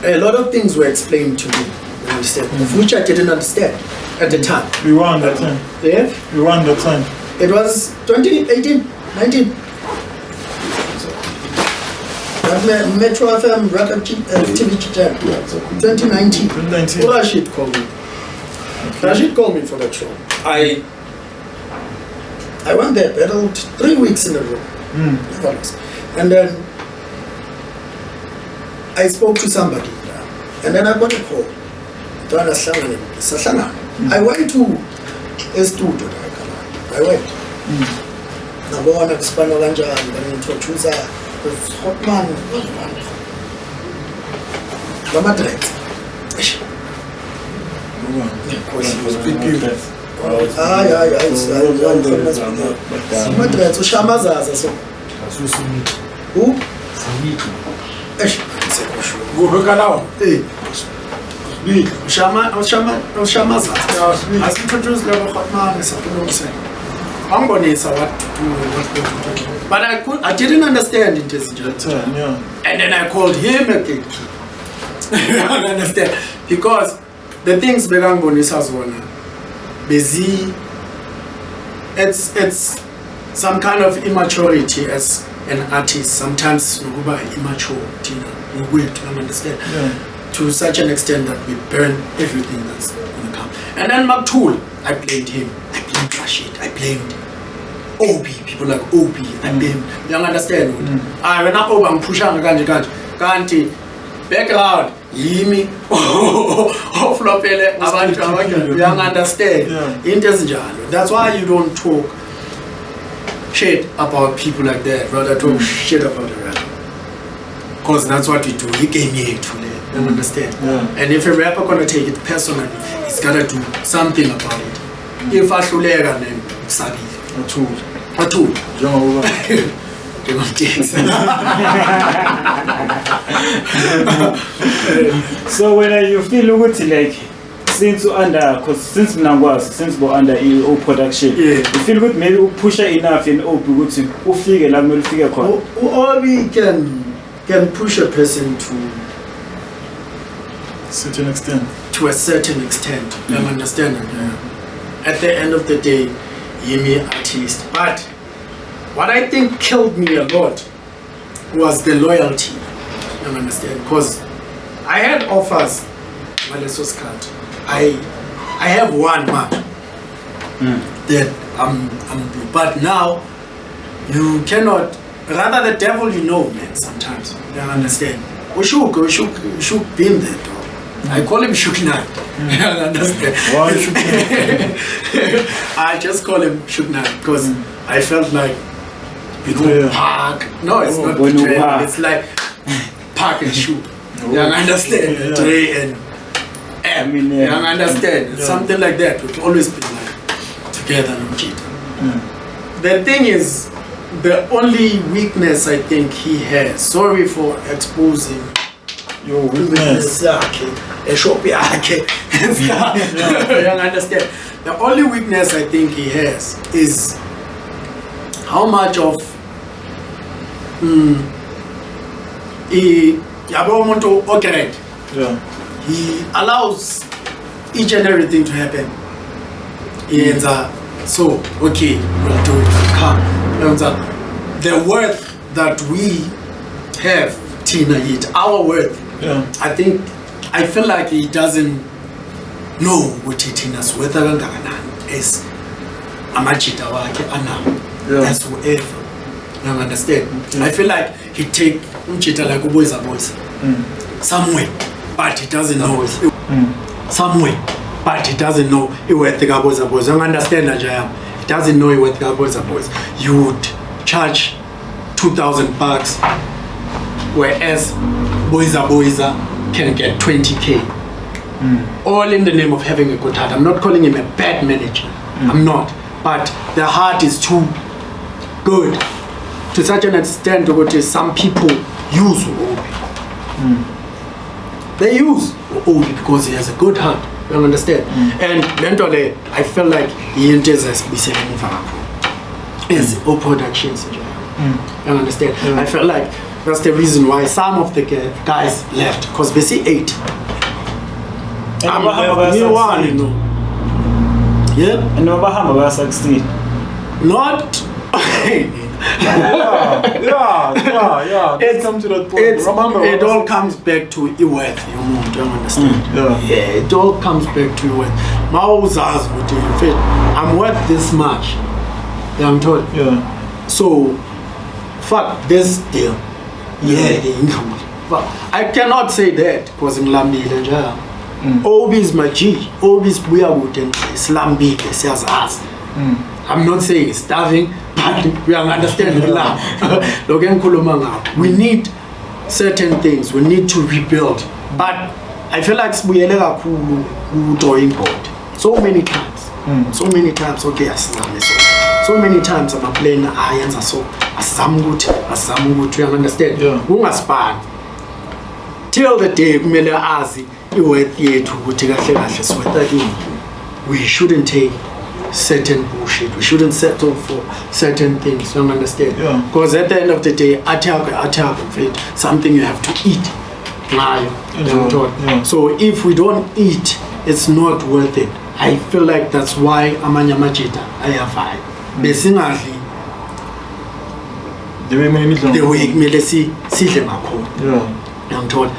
A: a lot of things were explained to me when we said, which I didn't understand at the time.
B: We won that time.
A: Yeah?
B: We won that time.
A: It was 2018, 19. Metro FM Record TV channel. 2019. 2019. Rashid called me. Rashid called me for that show. I went there, battled 3 weeks in a row. And then I spoke to somebody, and then I got a call. I went to a studio. I went. Number one, Spano Ganja, and introduce Hotman. Mama Drake. Who? But I didn't understand it as and then I called him again. I don't understand. Because the things began Bonisas one busy. It's some kind of immaturity as an artist. Sometimes immature, you understand. To such an extent that we burn everything that's gonna come. And then Maktool, I blamed him. I blamed Rashid. I blamed Obi. People like Obi. I blamed. You understand? When I'm pushing Kanti background. Yimi. Flopele. You understand? That's why you don't talk shit about people like that. Rather talk shit about the rapper. Because that's what we do. He gave me to you understand? And if a rapper gonna take it personally, he's gotta do something about it. If I should then Sabi. A tool.
C: So when you feel like since we're under EO production, you feel good maybe we push it enough in OP we figure like we'll figure
A: or we can push a person to
B: certain extent.
A: To a certain extent, you understand? At the end of the day, you're me artist. But what I think killed me a lot was the loyalty. You understand? Because I had offers, I have one man that but now you cannot. Rather the devil, man. Sometimes you understand. We should be in there. I call him Shukna. Understand?
B: Why Shukna?
A: I just call him Shukna because I felt like park. No, it's not betrayal. It's like park and shoot. You understand? Dre and M. You understand? Something like that. We've always been like together, no cheat. The thing is, the only weakness I think he has. Sorry for exposing.
B: Your weakness.
A: You understand? The only weakness I think he has is how much of he allows each and everything to happen. So okay, we'll do it. The worth that we have Tina yet, our worth.
B: Yeah.
A: I feel like he doesn't know what Tina's worth is amajita wake anawo. That's whoever. You understand? I feel like he take umjita like boys. Somewhere, but he doesn't know it. Somewhere, but he doesn't know it worth the boys. You understand that, Jayam? He doesn't know it worth the boys. You would charge $2,000, whereas boys can get 20K. All in the name of having a good heart. I'm not calling him a bad manager. I'm not. But the heart is too good. To such an extent that some people use Obi. They use Obi because he has a good heart. You understand? And mentally, I feel like he enters as all productions. You understand? I feel like that's the reason why some of the guys left, because they see 8. I'm one, you know. Yeah.
C: And Bahama succeed.
A: Not.
B: Yeah.
A: It
B: comes to that point.
A: It all comes back to worth. You understand? Yeah. It all comes back to worth. I'm worth this much. Yeah, I'm told.
B: Yeah.
A: So, fuck this deal. Yeah, but I cannot say that because in Lambi Obi is my G. Obi is Buyawood and Islambi. I'm not saying it's starving, but we understand the love. We need certain things. We need to rebuild. But I feel like we are drawing board so many times. So many times. Okay, so many times I'm playing irons. So you understand?
B: Yeah.
A: Till the day we shouldn't take certain bullshit. We shouldn't settle for certain things. You understand? Because at the end of the day, attack, something you have to eat. So if we don't eat, it's not worth it. I feel like that's why amanyamajita I have basically the way kumele sidle ngakhona. I'm told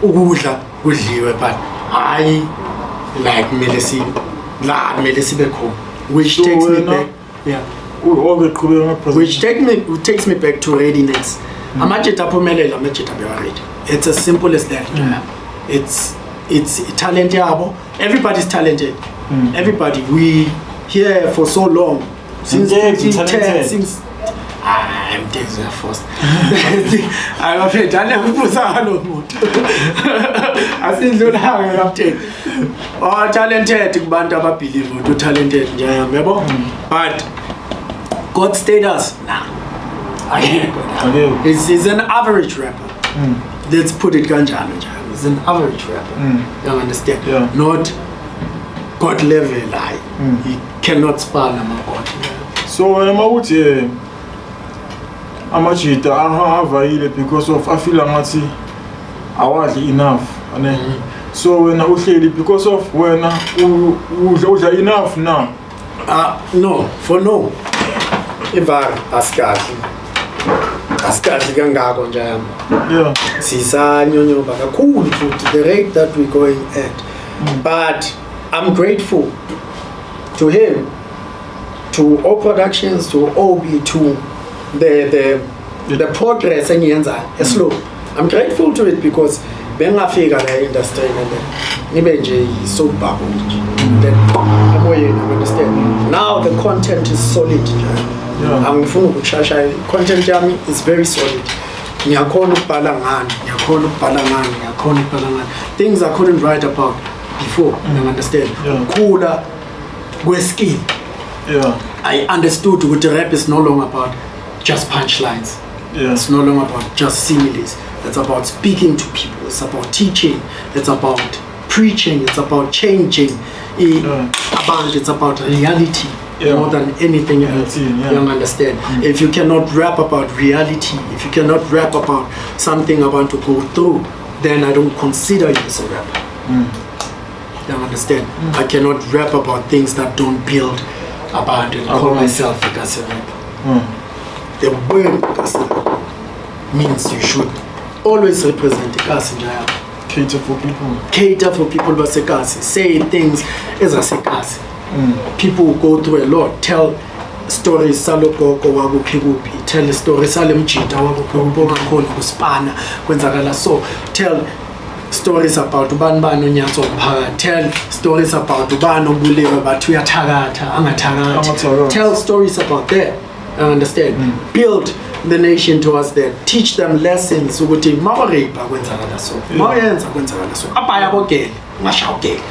A: ukudla kudliwe, but I like kumele sibe khona, which takes me back. Which takes me back to readiness. Amajita phumelela, amajita be ready. It's as simple as that. It's talent yabo. Everybody's talented. Everybody. We here for so long. Since 2010, since MTekza first. I'm afraid I never put on I think you have talented bantu ababelieve to talented but God status he's an average rapper. Let's put it kanjalo. He's an average rapper. You understand? Not God level. He cannot span among God.
B: So when I'm out here, amajita ahava because of I feel like I was enough. So when I uhleli because of when udla enough now.
A: No, for no. Ivar askati kangako njalo.
B: Yeah.
A: Sisanyonyoba kakhulu futhi the rate that we're going at. But I'm grateful to him, to all productions, to Obi, to the progress engiyenza slow. I'm grateful to it because bengafika la industry nibe nje so bubbled. Then you understand. Now the content is solid. Angifuna ukushasha content yami is very solid. Ngiyakhona ukubhala ngani, things I couldn't write about before. You understand? Khula kweskill. I understood what the rap is no longer about just punchlines. It's no longer about just similes. It's about speaking to people. It's about teaching. It's about preaching. It's about changing. It's about reality more than anything else. You understand? If you cannot rap about reality, if you cannot rap about something I want to go through, then I don't consider you as a rapper. You understand? I cannot rap about things that don't build about it. Call myself a rapper. The word means you should always represent ikasi njalo.
B: Cater for people.
A: Cater for people basekasi. Say things ezasekasi. People go through a lot. Tell stories salokoko wakuphikupi. Tell stories salemjita wakuphikupi ngakhona kuspana kwenzakala so. Tell stories about ubani onyatso phakathi. Tell stories about ubani obulewe bathi uyathakatha angathakathi. Tell stories about that. I understand. Build the nation towards that. Teach them lessons ukuthi mawaripa kwenzakala so. Mawenza kwenzakala so. Apaya bogele, ngashawugele.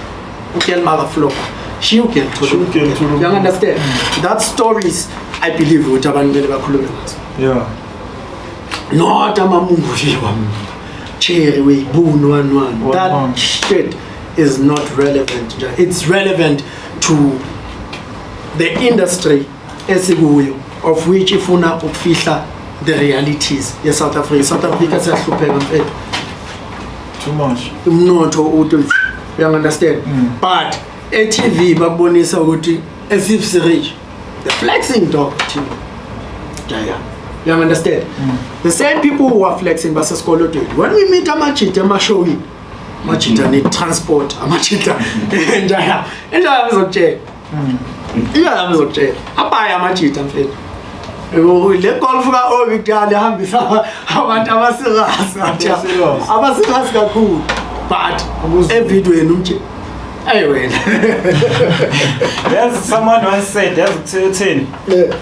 A: Ugele makaflopa. She ugele to. You understand? That stories I believe ukuthi abantu bele bakhulume ngazo.
B: Yeah.
A: Not amamunguviwa. Cherry we boon one. That shit is not relevant. It's relevant to the industry esikuyo of which ifuna ukufihla the realities ye South Africa. South Africa siyahlupheka mfethu.
B: Too much.
A: Umnotho uthi you understand? But TV babonisa ukuthi as if rich. The flexing dog TV. Yeah. You understand? The same people who are flexing baseskolotweni. When we meet amachita amashowing, machita need transport, amachita njaya bezotshela. Bezotshela. Apaya amachita mfethu. Le golf ka Victoria hambisa abantu abasirasi kakhulu. But evidweni umtshela. Anyway,
C: there's someone once said, there's 10.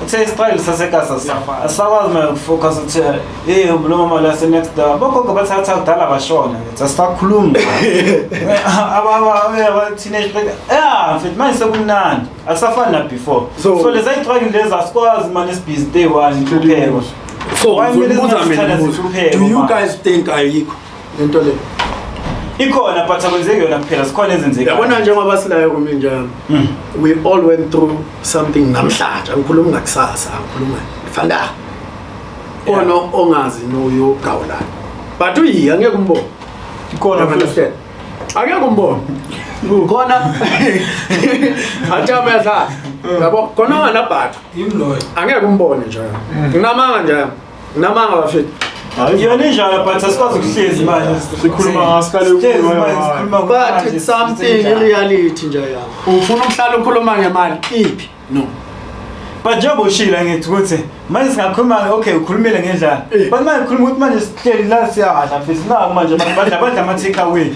C: Say style sasekasa safa. Asawa me focus on hey umloma la next da. Boko ko bathatha kudala bashona. Sasikhuluma. Aba teenage mfethu manje sekumnandi. Asafana before. So leza itrike leza sikwazi manje sibhizi day one kuphela.
A: So do you guys think ayikho lento le?
C: Ikhona but akwenzeki yona kuphela sikhona ezenzeka.
A: Yabona njengoba silayo kuminjani. We all went through something namhlanje. Angikhuluma ngakusasa, angikhuluma fanda. Ono ongazi noyo Gwala. But uyi angeke umbone.
B: Ikhona
A: understand. Angeke umbone. Khona athameza. Yabo khona ngana bathu.
F: Imloyo.
A: Angeke umbone nje. Nginamanga nje. Nginamanga bafethu.
C: Yona injalo but asikwazi ukuhlezi manje
B: sikhuluma ngasikale
C: ukukhuluma
A: but it's something in reality nje yami ufuna ukuhlala ukhuluma ngemali iphi no
C: but njengoba ushila ngithi ukuthi manje singakhuluma okay ukhulumile ngendlela but manje ukhuluma ukuthi manje sihleli la siyadla futhi naku manje badla ama take away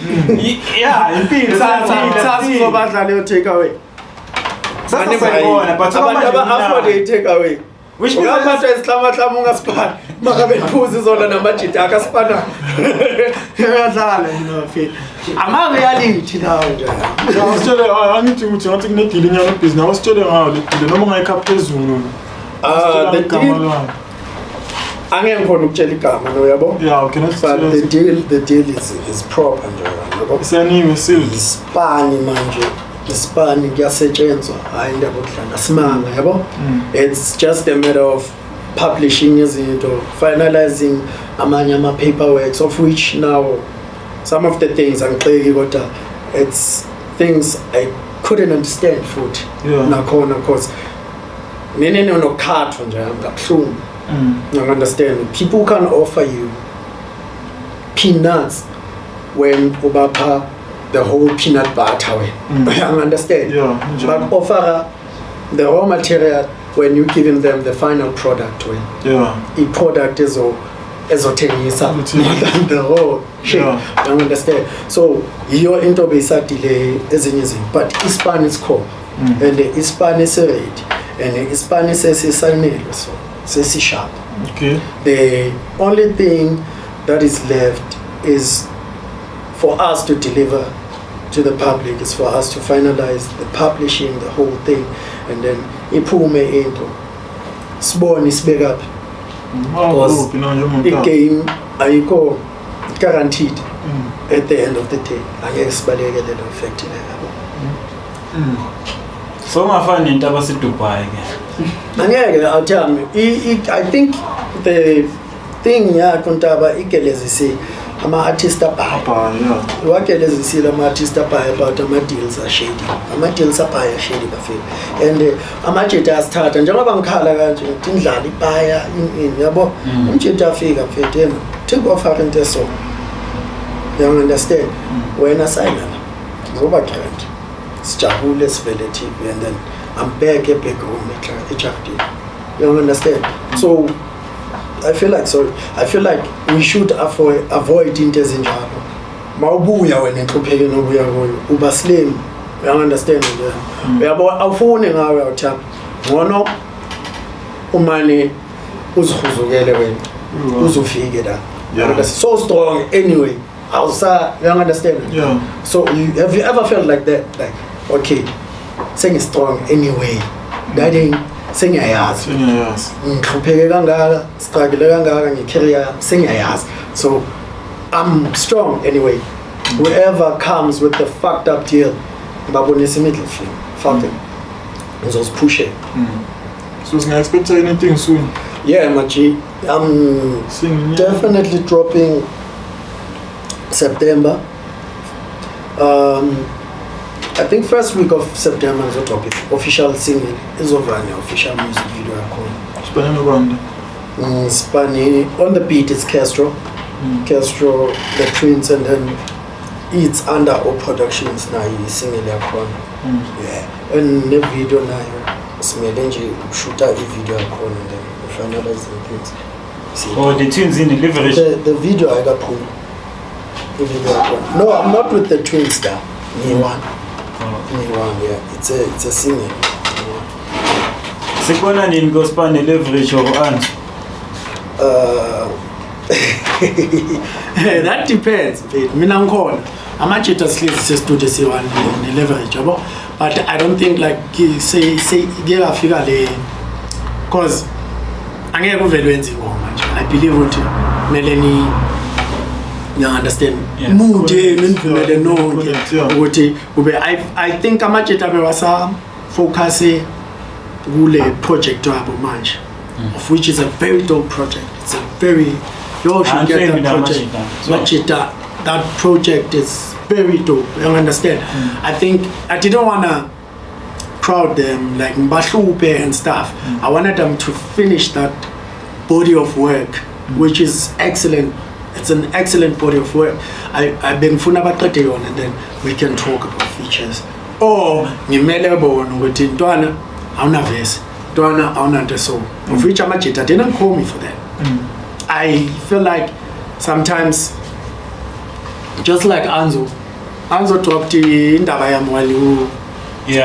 C: yeah impilo
A: sasa badla le take away
C: sasa sayibona but
A: abantu afford take away which means that isihlama ungasiphala makabe phuzi zona namajita akasipana yadlala mfethu ama reality lawo nje
B: awusitshele angithi ukuthi ngathi kune deal inyanga business awusitshele ngayo le deal noma ungayikha phezulu
A: the deal angeke khona ukutshela igama no yabo
B: yeah okay
A: but the deal is proper nje yabo
B: isaniwe silver
A: ispani manje ispani kuyasetshenzwa hayi indaba yokudlala simanga yabo it's just a matter of publishing izinto finalizing amanye ama paperwork of which now some of the things angixeki kodwa it's things I couldn't understand futhi nakhona because nene nokhatho nje ngabhlungu you understand people can offer you peanuts when ubapha the whole peanut butter way. You understand?
B: Yeah.
A: But offer the raw material when you giving them the final product way.
B: Yeah.
A: The product is ezothenisa more than the raw shape. Yeah. You understand? So your into basic delay ezinye izinto but Ispan is core and the Ispan is rate and the Ispan is signed so it's sharp.
B: Okay.
A: The only thing that is left is for us to deliver to the public, is for us to finalize the publishing, the whole thing, and then iphume into sibone sibeke up because the game ayikho guaranteed at the end of the day angeke sibaleke lelo effect leyo
C: so ngafani into abasidubai ke
A: angeke athami I think the thing yakho ntaba igelezisi ama-artist abhaya wagelezisile ama-artist abhaya about ama-deals ashady ama-deals abhaya ashady bafile and amajita asithatha njengoba ngikhala kanje indlala ibhaya ini yabo umjita afika mfethu yena think of her into so you understand wena sayina ngoba grant sijabule sivele TV and then I'm back home eJardini. You understand? So I feel like we should avoid into ezinjalo. Mawubuya wena enhlupheke nobuya kuyo uba slim. You understand? Uyabo awufuni ngawe awutha. Ngono umane uzihuzukele wena. Uzofike la. That's so strong anyway. You understand?
B: Yeah.
A: So have you ever felt like that? Like, okay, saying is strong anyway. Daddy saying ayazi. Ngihlupheke kangaka, struggle kangaka ngecareer saying ayazi. So I'm strong anyway. Whoever comes with the fucked up deal, babonisa middle field. Fuck them. Just push it.
B: So can I expect anything soon?
A: Yeah, Machi. I'm definitely dropping September. I think first week of September is a topic. Official singing is over an official music video I call. Spani on the beat is Castro. Castro, the Twins, and then it's under all productions now he's singing their corner. Yeah. And the video now Smelenji shoot out the video I call and then finalize the things.
C: Oh, the Twins in the leverage.
A: The video I got pulled. No, I'm not with the Twins there. Me one, yeah. It's a singer.
C: Sikona nini gospel leverage or Anzo?
A: That depends. Mina ngikhona. Amajita sleeves studio siwan ne leverage yabo. But I don't think like say ngiyafika le cause angeke kuvele wenze ngoma manje. I believe ukuthi meleni you understand mude nindvumele nonke ukuthi I think amajita bewasa focus kule project wabo manje of which is a very dope project. It's a very you should get that project. Majita, that project is very dope. You understand? I think I didn't wanna crowd them like mbahlupe and stuff. I wanted them to finish that body of work which is excellent. It's an excellent body of work. I've been funabaqede yona and then we can talk about features. Or ngimele bona ukuthi ntwana awuna verse, ntwana awuna nto so. Of which amajita didn't call me for that. I feel like sometimes just like Anzo dropped indaba yamwali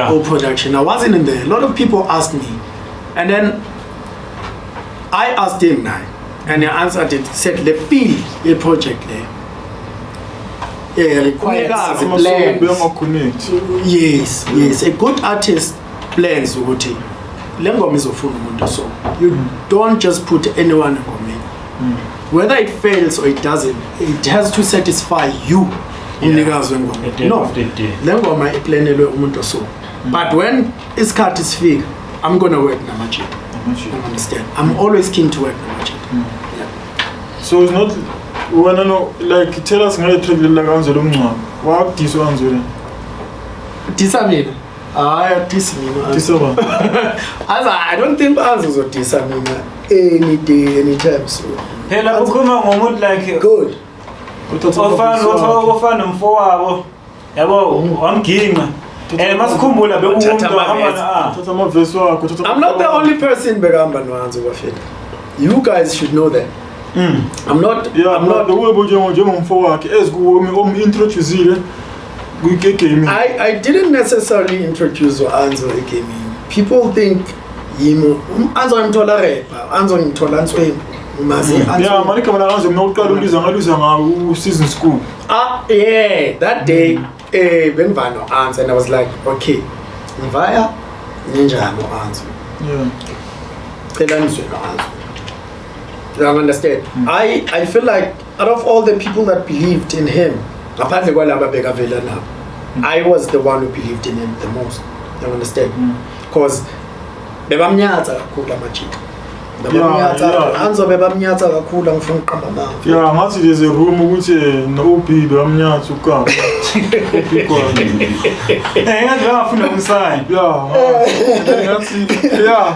A: whole production. I wasn't in there. A lot of people asked me and then I asked him now. And he answered it, said, le feel a project there. Yeah, requires plans. Yes. A good artist plans ukuthi le ngoma izofuna umuntu so. You don't just put anyone in ngoma. Whether it fails or it doesn't, it has to satisfy you. Umnikazi wengoma. No. Le ngoma iplanelwe umuntu so. But when isikhathi sifika, I'm going to work namajita. You understand? I'm always keen to work namajita.
B: So it's not wanna know like tell us ngale track le Anzo lo mncwa wa diso Anzo
A: disa mina disa mina
B: disa ba
A: I don't think Anzo zo disa mina any day anytime soon.
C: Phela ukhuluma ngomuntu like
A: good
C: ofana mfowabo yabo wamginqa masikhumbula bekumuntu
B: thatha ama verse wakho
A: I'm not the only person bekahamba noAnzo bafethu. You guys should know that. I'm not
B: the way njengomfo wakhe ezikuwo introduce gaming.
A: I didn't necessarily introduce Anzo gaming. People think Anzo ngimthola rapper, Anzo ngimthola Nsweni.
B: Yeah, manika mana Anzo mnoqala uliza ngawo season school.
A: Yeah, that day bengivano Anzo and I was like, okay, ngivaya ninjani Anzo.
B: Yeah.
A: Phela nizwe Anzo. You understand? I feel like out of all the people that believed in him, apart I was the one who believed in him the most. You understand? Because bebamnyatsa kakhulu amajita. Anzo bebamnyatsa kakhulu angifuna uqamba mama.
B: Yeah, ngathi there's a room ukuthi no OP bebamnyatsa ukamba.
C: Ngathi bangafuna ukusayina.
B: Yeah.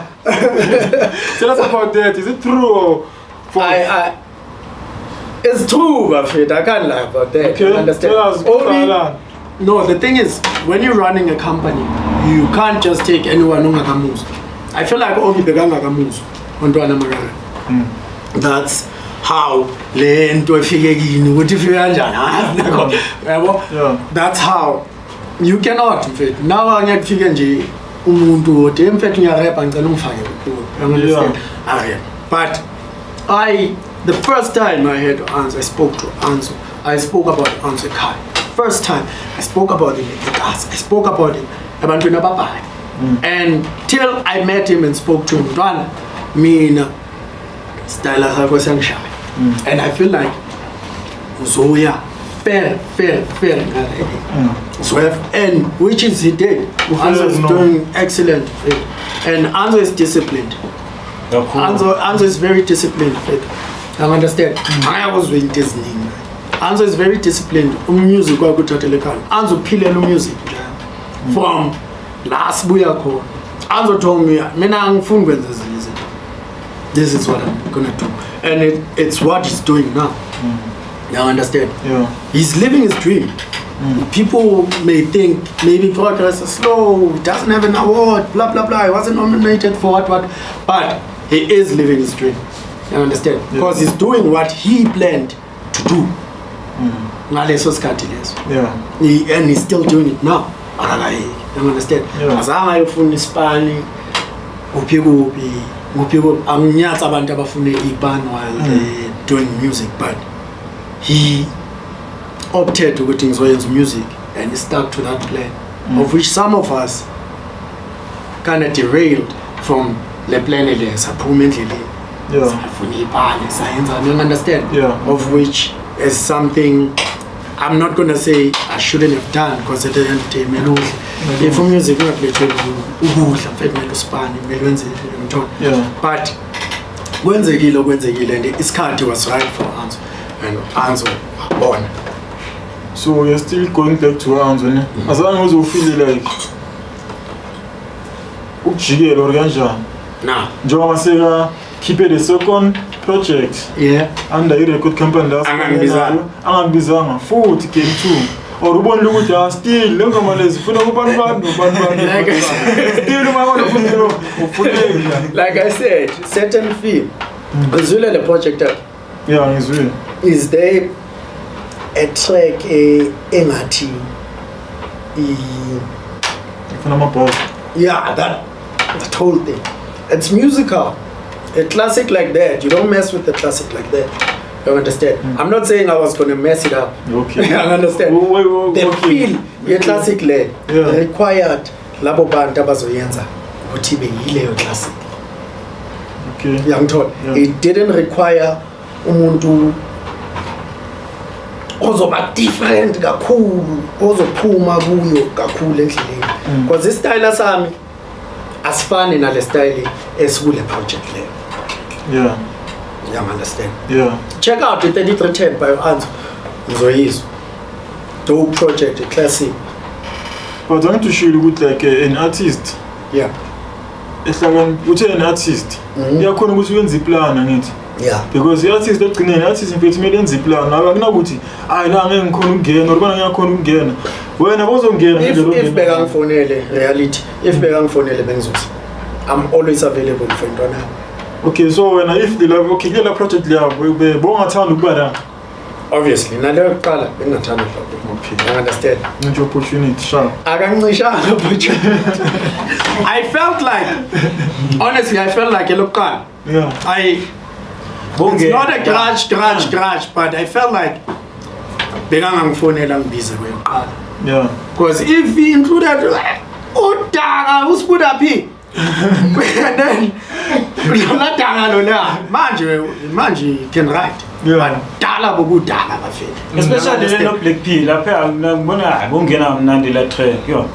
B: Tell us about that. Is it true or false?
A: It's true, Bafit. I can't lie about that.
B: Okay.
A: You understand?
B: Tell us.
A: No, the thing is, when you're running a company, you can't just take anyone ongakamuzi. I feel like only begangakamuzi ontwana magana. That's how le nto efike kini ukuthi ifike kanjani. Yabo? That's how you cannot mfethu. Now angeke kufike nje umuntu othi mfethu ngiyarapha ngicela ungifake kuyo. You understand? But the first time I had Anzo, I spoke to Anzo. I spoke about Anzo Kai. First time I spoke about him in the class. I spoke about him ebantwini ababhali. And till I met him and spoke to him, mina style sakho siyangishaya. And I feel like Zoya fair so and which is he did. Anzo is doing excellent. And Anzo is disciplined. Anzo is very disciplined. I understand. I was doing Disney. Anzo is very disciplined. Music Anzo pillar music from last Buyako. Anzo told me, this is what I'm gonna do. And it's what he's doing now. You understand?
B: Yeah.
A: He's living his dream. People may think maybe progress is slow, doesn't have an award, blah blah blah. He wasn't nominated for what, but he is living his dream. You understand? Because he's doing what he planned to do.
B: Yeah.
A: And he's still doing it now. You understand? Azanga yofuna isipani uphi amnyatsa abantu abafune ipani while doing music, but he opted ukuthi ngizoyenza music and he stuck to that plan, of which some of us kind of derailed from the plan le saphuma endleleni. You understand? Of which is something I'm not gonna say I shouldn't have done, because at the end of the day, if music not but kwenzekile and isikhathi was right for Anzo, and Anzo born.
B: So you're still going back to Anzo, ne? Azange uzofeel like ukujikela or kanjani?
A: Nah.
B: Njengoba maseka keep the second project under i-record company angangibizanga futhi game 2 or ubonile ukuthi still le ngoma lezi funa kubantu still umabona ukuthi ufuna
A: like I said, certain film Zulu the project
B: ngizwile
A: is there a track engathi
B: ifuna amabhola
A: that whole thing, it's musical. A classic like that, you don't mess with the classic like that. You understand? I'm not saying I was gonna mess it up.
B: Okay.
A: I understand. The feel a classic le required labo bantu abazoyenza ukuthi beyileyo classic.
B: Okay.
A: It didn't require umuntu ozoba different kakhulu, ozophuma kuyo kakhulu endleleni. Because this style sami asifani nale style esikule project leyo.
B: Yeah.
A: You understand?
B: Yeah.
A: Check out the 3310 by Anzo. Nzoyizo. Dope project, a classic.
B: But I want to show you with like an artist.
A: Yeah.
B: It's like an artist. Yakhona ukuthi uyenze iplan ngithi.
A: Yeah.
B: Because the artist ogcineni artist mfethu mele enze iplan. Akunakuthi la ngeke ngikhona ukungena or ngiyakhona ukungena. Wena bozongena
A: if bekangifonele reality, if bekangifonele bengizothi I'm always available for intwana.
B: Okay, so when if the love kule project yabo bongathanda ukuba la.
A: Obviously naleyo kuqala bengingathanda lokho.
B: Okay.
A: I understand.
B: Into opportunity sharp.
A: Akancishana opportunity. I felt like honestly I felt like elokuqala.
B: Yeah.
A: It's not a grudge, but I felt like bekangangifonela ngibize kweyokuqala.
B: Yeah.
A: Because if he included Udanga Sbuda P and then manje you can write.
B: Yeah.
A: Dala bokudala bafethu.
C: Especially no Black P lapha ngibona bongena mnandi la track yo.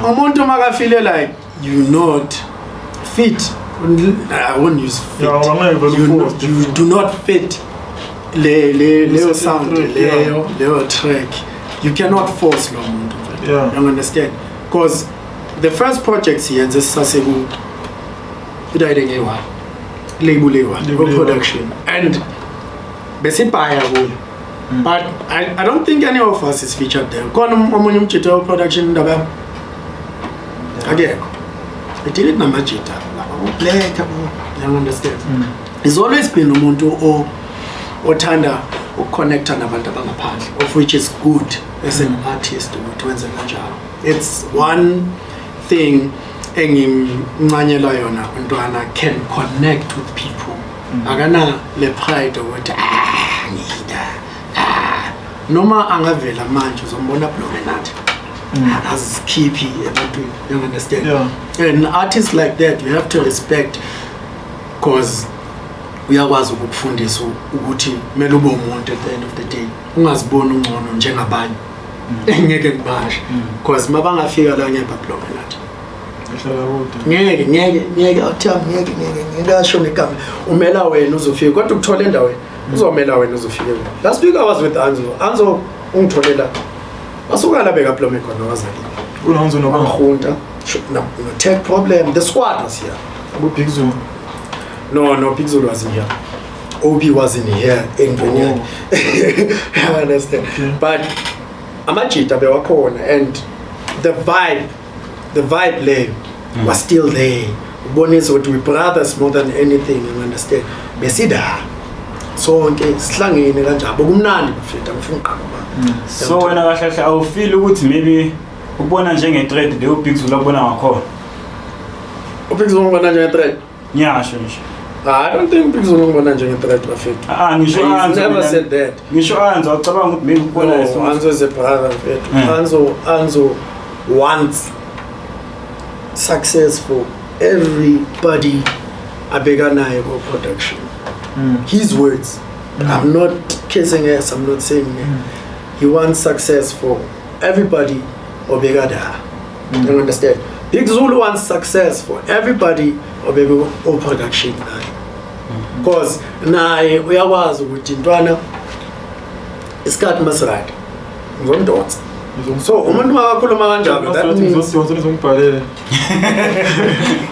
A: Umuntu makafile like you not fit I won't use fit.
B: Yeah,
A: you do not fit Leo sound, Leo track. You cannot force lo muntu.
B: Yeah.
A: You understand? Because the first projects here, just Sasebu, label production, and basically, but I don't think any of us is featured there. Production again. I did it na majita. You understand? It's always been umuntu othanda ukuconnecta nabantu abangaphandle, of which is good as an artist ukwenza kanjalo. It's one thing engimncanyela yona untwana can connect with people. Akana le pride ukuthi ngida. Noma angavela manje uzombona blomenathi. As keepy, you understand?
B: Yeah.
A: And artists like that you have to respect, because uyakwazi ukufundisa ukuthi kumele ube umuntu at the end of the day, ungazibona ungcono njengabanye engeke ngibashe, because mabangafika la ngebablock nathi ngeke awuthami ngeke asho negama umela wena uzofika, kodwa ukuthola endaweni uzomela wena uzofika. Last week I was with Anzo ungitholela asuka la beka block khona wazali
B: uNanzo
A: nobangunta no tech problem. The squad was here.
B: Big Zulu.
A: No, Big Zulu wasn't here. OP wasn't here in Kenya. I understand. Okay. But amajita bewakhona, and the vibe there was still there. Bonus what we brothers more than anything, you understand? Besida. So sihlangene kanjalo kumnandi bafethu angifuni uqhaqha.
C: So wena kahle I feel ukuthi maybe ubona njenge threat le uBig Zulu abona ngakhona.
A: uBig Zulu ubona njenge threat?
C: Yeah, sure.
A: I don't think Big Zulu ubona njenge threat bafethu.
C: Ngisho Anzo
A: never said that.
C: Ngisho Anzo acabanga ukuthi maybe ubona
A: Anzo is a brother bafethu. Anzo wants success for everybody abeka naye go production. His words. I'm not kissing ass, I'm not saying he wants success for everybody obega da. You understand? Big Zulu wants success for everybody obega o production. Because naye uyakwazi ukuthi intwana isikhathi masiride ngomdotsi. So umuntu makakhuluma kanjalo that means
B: ngibhalele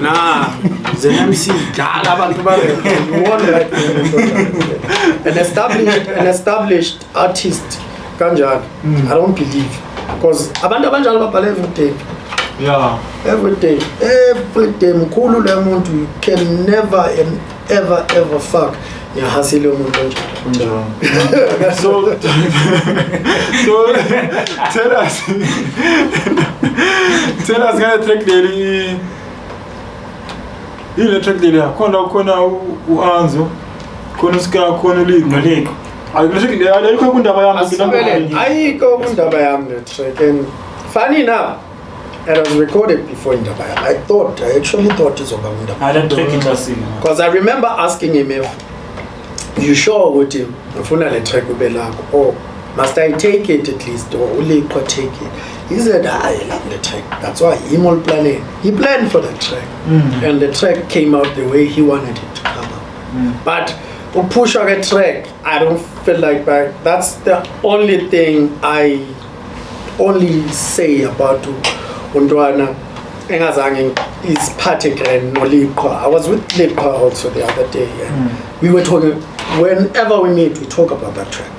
A: nah ZMC dala abantu an established artist kanjalo. I don't believe, because abantu abanjalo babhala every day.
B: Yeah,
A: every day mkhulu le muntu, you can never and ever fuck ngiyahasile umuntu kanjalo.
B: so tell us ngale track leli ile track leli khona uAnzo khona uSka khona uLiko ayikho kundaba yami
A: ayikho kundaba yami le track. And funny enough, it was recorded before indaba yami. I actually thought izoba kundaba, because I remember asking him if you sure ukuthi ufuna le track ube lakho, or must I take it at least, or uLiko take it. He said, I love the track. That's why him all planning. He planned for the track, and the track came out the way he wanted it to come out. But to push on a track, I don't feel like that. That's the only thing I only say about Undwana engazange is particular noLiko. I was with Liko also the other day, and we were talking. Whenever we meet, we talk about that track.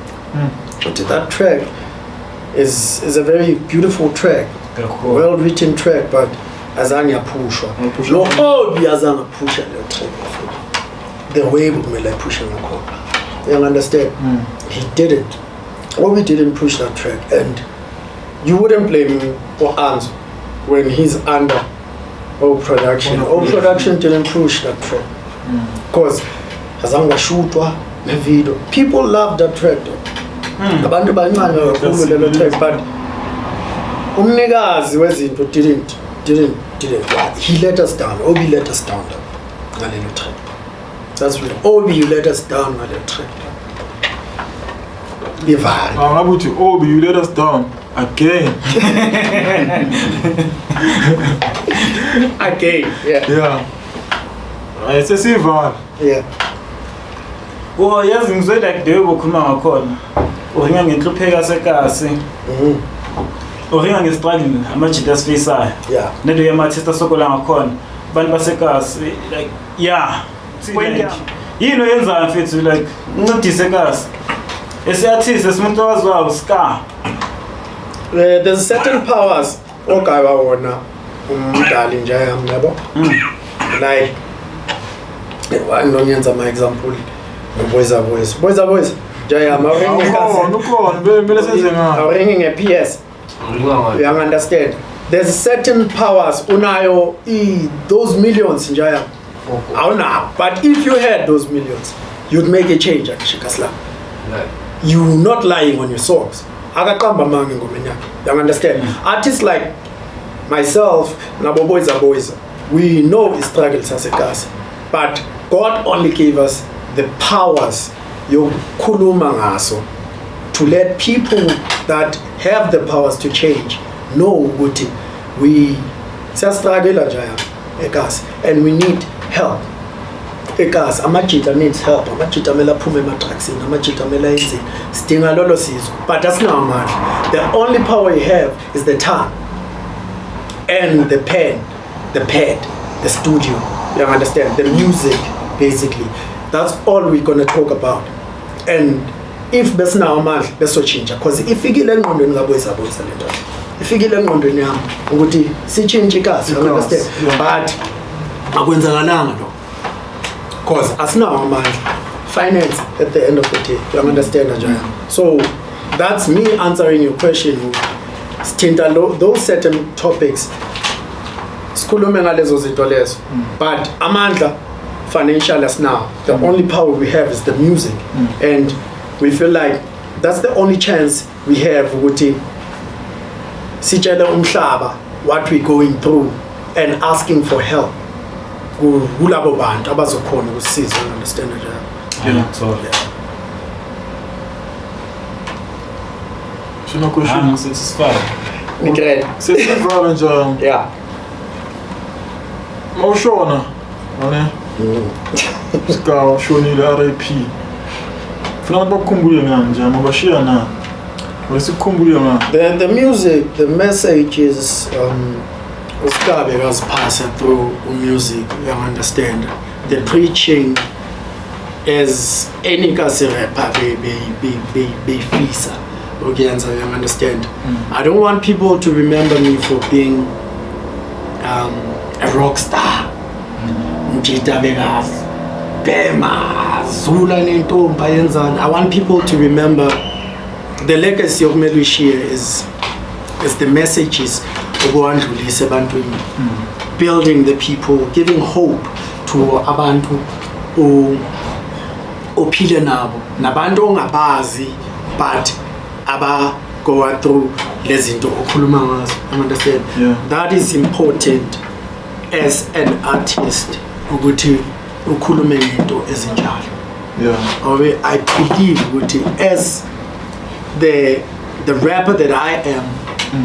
A: But that track is a very beautiful track, well written track, but azange pusha. No, azange pusha the track. The way we like pushing the core. You understand? He didn't. Or we didn't push that track, and you wouldn't blame him or Anzo when he's under production. Production didn't push that track, because azange shootwa the video. People love that track though. Abantu bancane kakhulu lelo track, but umnikazi wezinto didn't. He let us down. Obi let us down ngalelo track. That's real. Obi, you let us down ngalelo track. Bivali.
B: Ngabuthi Obi, you let us down again.
A: Again, yeah.
B: It's a silver.
A: Yeah.
C: Oh, yes, ngizwe like the bokhuluma ngakhona. Uringa ngenhlupheka sekasi. Uringa ngestruggle amajita asifisayo.
A: Yeah.
C: Nento yemathista sokola ngakhona. Abantu basekasi like yeah. Yini yenza mfethu like uncedise kasi. Esiyathise simuntu owazwayo ska.
A: There's certain powers okay wawona umdali nje yami yabo. Like ngiyenza my example. Boys. Jaya mawenge kasi. Mawenge nge-PS. You understand? There's certain powers unayo those millions Jaya. Now, but if you had those millions, you'd make a change at Shikasla. You're not lying on your socks. Agakamba mangi ngomenya. You understand? Artists like myself, nabo boys. We know the struggles as a cast, but God only gave us the powers yokukhuluma ngaso to let people that have the powers to change know ukuthi we struggle njaya ekas and we need help ekas amajita needs help amajita mela phume ematracksini amajita mela yenze sidinga lolo sizo but that's not much. The only power you have is the tongue and the pen, the pad, the studio, you understand, the music basically. That's all we're going to talk about. And if besina amandla besochinja because ifikile engqondweni ngaboyisa lento. Ifikile engqondweni yami ukuthi si change ikasi, you understand? But akwenzakalanga lo. Because asinawo amandla. Finance at the end of the day, you understand Ajaya? So that's me answering your question. Those certain topics sikhulume ngalezo zinto lezo. But amandla financial as now, the only power we have is the music, and we feel like that's the only chance we have ukuthi sitshele umhlaba what we're going through and asking for help kulabo bantu abazokhona ukusisiza, you understand it?
B: Yeah. No question.
C: I'm satisfied.
A: Great.
B: Satisfied and
A: Yeah.
B: Mawushona. Ane. Ska shoni la RIP. Funa bakukhumbule kanjani abashiya na. Wasikhumbule na.
A: The music, the message is uskabe was passed through music, you understand. The preaching is any kasi rapper be fisa. Okay, Anzo, you understand. I don't want people to remember me for being a rock star. Mjita Vegas, Bema, Zula Nentomba yenzani. I want people to remember the legacy of Melushia is the messages of building the people, giving hope to abantu ophile nabo nabantu ongabazi but aba go through lezinto okhuluma ngazo, understand? That is important as an artist ukuthi ukhulume into ezinjalo. I believe ukuthi as the rapper that I am,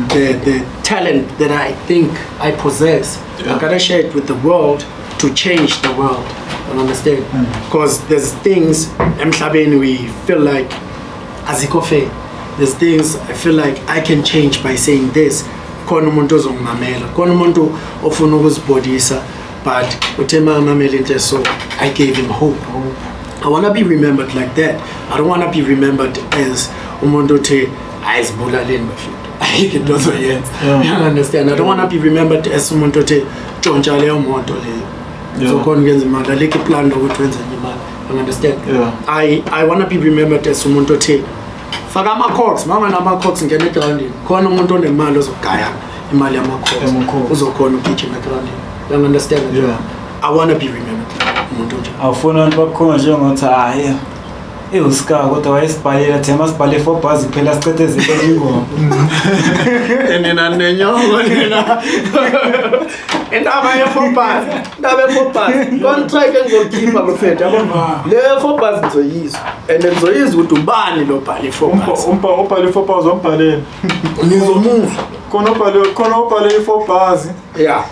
A: the talent that I think I possess, I gotta share it with the world to change the world, you understand? Because there's things emhlabeni we feel like azikho fair. There's things I feel like I can change by saying this. Khona umuntu ozongimamela, khona umuntu ofuna ukuzibhodisa, but uthema amamela into, so I gave him hope. I want to be remembered like that. I don't want to be remembered as umuntu othe ayizibulaleni bafethu. Ayike dozo yenza. You understand? I don't want to be remembered as umuntu othe tshontsha leyo moto leyo. So khona ngenza imali, alike plan ukuthi wenze imali. You understand? I want to be remembered as umuntu othe faka ama-cox, mama nama-cox ngene egroundini. Khona umuntu onemali ozogaya imali yama-cox. Uzokhona ukugijima egroundini. You understand? I want to be remembered. Umuntu nje.
C: Awufuna abantu bakhona njengokuthi hayi uska kodwa wayesibhalela thema sibhale 4 bars kuphela sicethe izinto ingoma.
A: Nina nenyongo nina. Indaba ye-4 bars. Indaba ye-4 bars. Contract engizokhipha bafethu yabona. Le 4 bars ngizoyizwa. And ngizoyizwa ukuthi ubani lo bhale 4 bars.
B: Ubhale 4 bars umbhaleni.
A: Ngizomuzwa.
B: Khona ubhale 4 bars.
A: Yeah.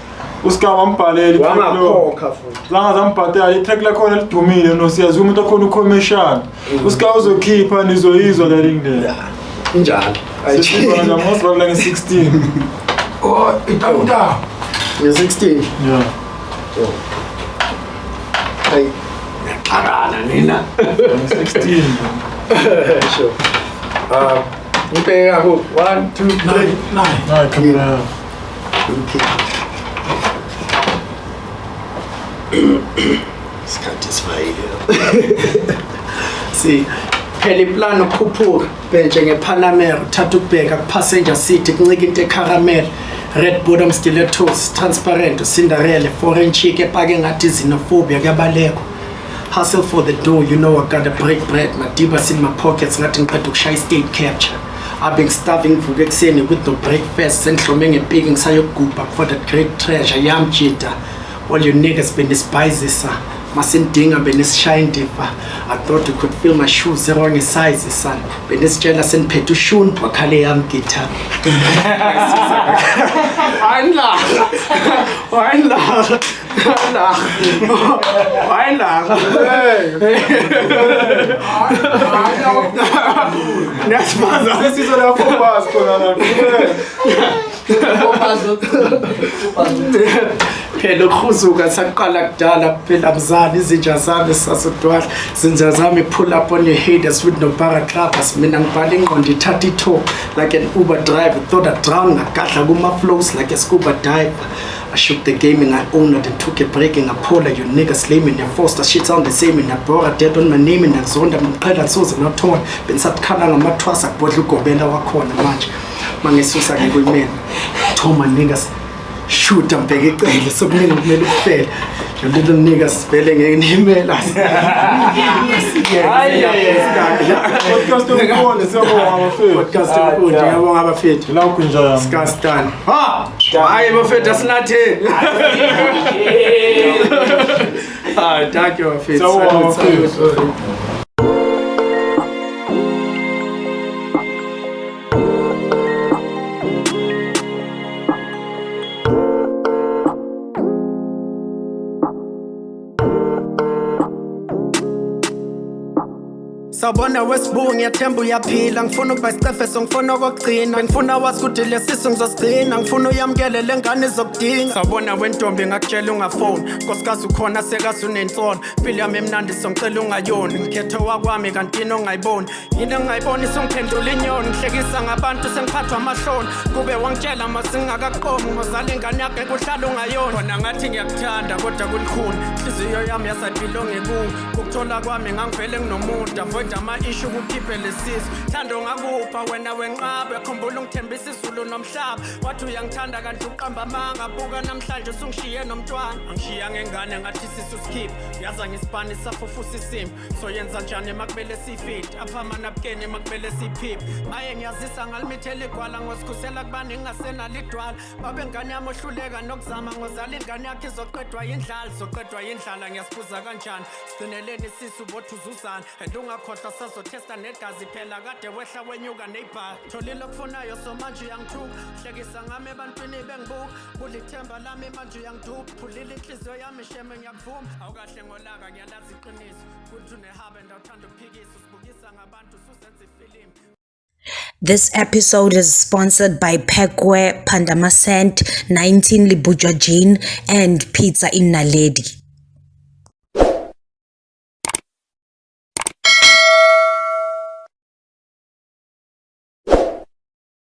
B: usikama mbhaleli
A: wangakhokha futhi
B: zanga zambhatela itrack lakhona lidumile no siyazi umuntu akhona ucommercial usikama uzokhipha nizoyizwa la ringile
A: injalo
B: ayithiba nje mosibala nge16
F: Oh, itakuta.
A: nge16
B: yeah
A: hey akarana nina
B: 16
A: sure ngibheka ku 1 2 3
B: hayi camera
A: isikhathi sifayile see phela iplano ukukhuphuka benje ngePanamera uthatha ukubheka ku-passenger seat kuncika into ecaramel red bottom stilettos transparent Cinderella foreign chick epake ngathi xenophobia kuyabalekwa hustle for the dough you know I gotta break bread madibas in my pockets ngathi ngiqeda ukushaya state capture I've been starving vuke ekuseni with no breakfast sendihlome ngepiki ngisayokugubha for that great treasure yamjida all you niggas been despised sir masindinga benisishaya indiva I thought you could feel my shoes the wrong size son benisitshela seniphethe ushuntu wakhale yami guitar wayinlaga
B: niyasibaza sisizo la focus khona la
A: phela ukhuzuka saqala kudala phela mzali izinja zami sasodwala izinja zami pull up on your haters with no paragraphs mina ngibhala ingqondo ithatha itop like an Uber driver thought I drown ngagadla kuma flows like a scuba diver I shook the game and I owned it and took a break and I pulled you niggas lame and forced shit sound the same and I brought dead on my name and I zoned them ngiqeda soze nothona bensabukhala ngamathwasa kubodla ugobela wakhona manje mangesusa ngikulimela Thoma niggas shoot ambheke icele sokuningi kumele ukufela you little niggas vele ngeke nimela
B: podcast ukhona siyabonga abafethu
A: podcast ukhona ngiyabonga abafethu
B: la ukunja yami
A: Skastan ha hayi bafethu asinatheni thank you bafethu
B: siyabonga abafethu
A: Sabona wesibungu ngiyathemba uyaphila ngifuna ukuba isicefeso ngifuna ukugcina ngifuna wazi ukuthi lesisu ngizosigcina ngifuna uyamukele lengane izokudinga sabona wentombi ngakutshela ungafoni nkosikazi ukhona sekazi unensolo impilo yami emnandi songicela ungayoni ngikhetho wakwami kanti yini ongayiboni yini engayiboni songiphendula inyoni ngihlekisa ngabantu sengiphathwa amahloni kube wangitshela masingakaqomi ngozala ingane yakhe kuhlala ungayoni khona ngathi ngiyakuthanda kodwa kulikhuni inhliziyo yami yasadilonge kuwe ukuthola kwami ngangivele nginomuntu avoid ama-issue kukhiphe lesizwe thando ngakupha wena wenqaba yakhumbula ungithembisa izulu nomhlaba wathi uyangithanda kanti uqamba amanga buka namhlanje usungishiye nomntwana angishiya ngengane ngathi sisu sikhiphe yaza ngisipani safufusa isimo so yenza njani makubele sifit apha amanapukeni makubele siphiphe maye ngiyazisa ngalimithela igwala ngosikhusela kubani ngingasenalidwala babe ngane yami ohluleka nokuzama ngozala ingane yakhe izoqedwa yindlala izoqedwa yindlala ngiyasibuza kanjani sigcineleni isisu bothuzuzana and ungakhohlwa sazothesta negazi phela kade wehla wenyuka nebhara tholile okufunayo so manje uyangithuka hlekisa ngami ebantwini bengibuka kulithemba lami manje uyangiduka phulile inhliziyo yami sheme ngiyakuvuma awukahle ngolaka ngiyalazi iqiniso kuthi unehabe ndawuthanda ukuphikisa usibukisa ngabantu usuzenza ifilimu.
D: This episode is sponsored by Pekwe, Pandama Scent, 19 Libujwa Gin, and Pizza in Naledi.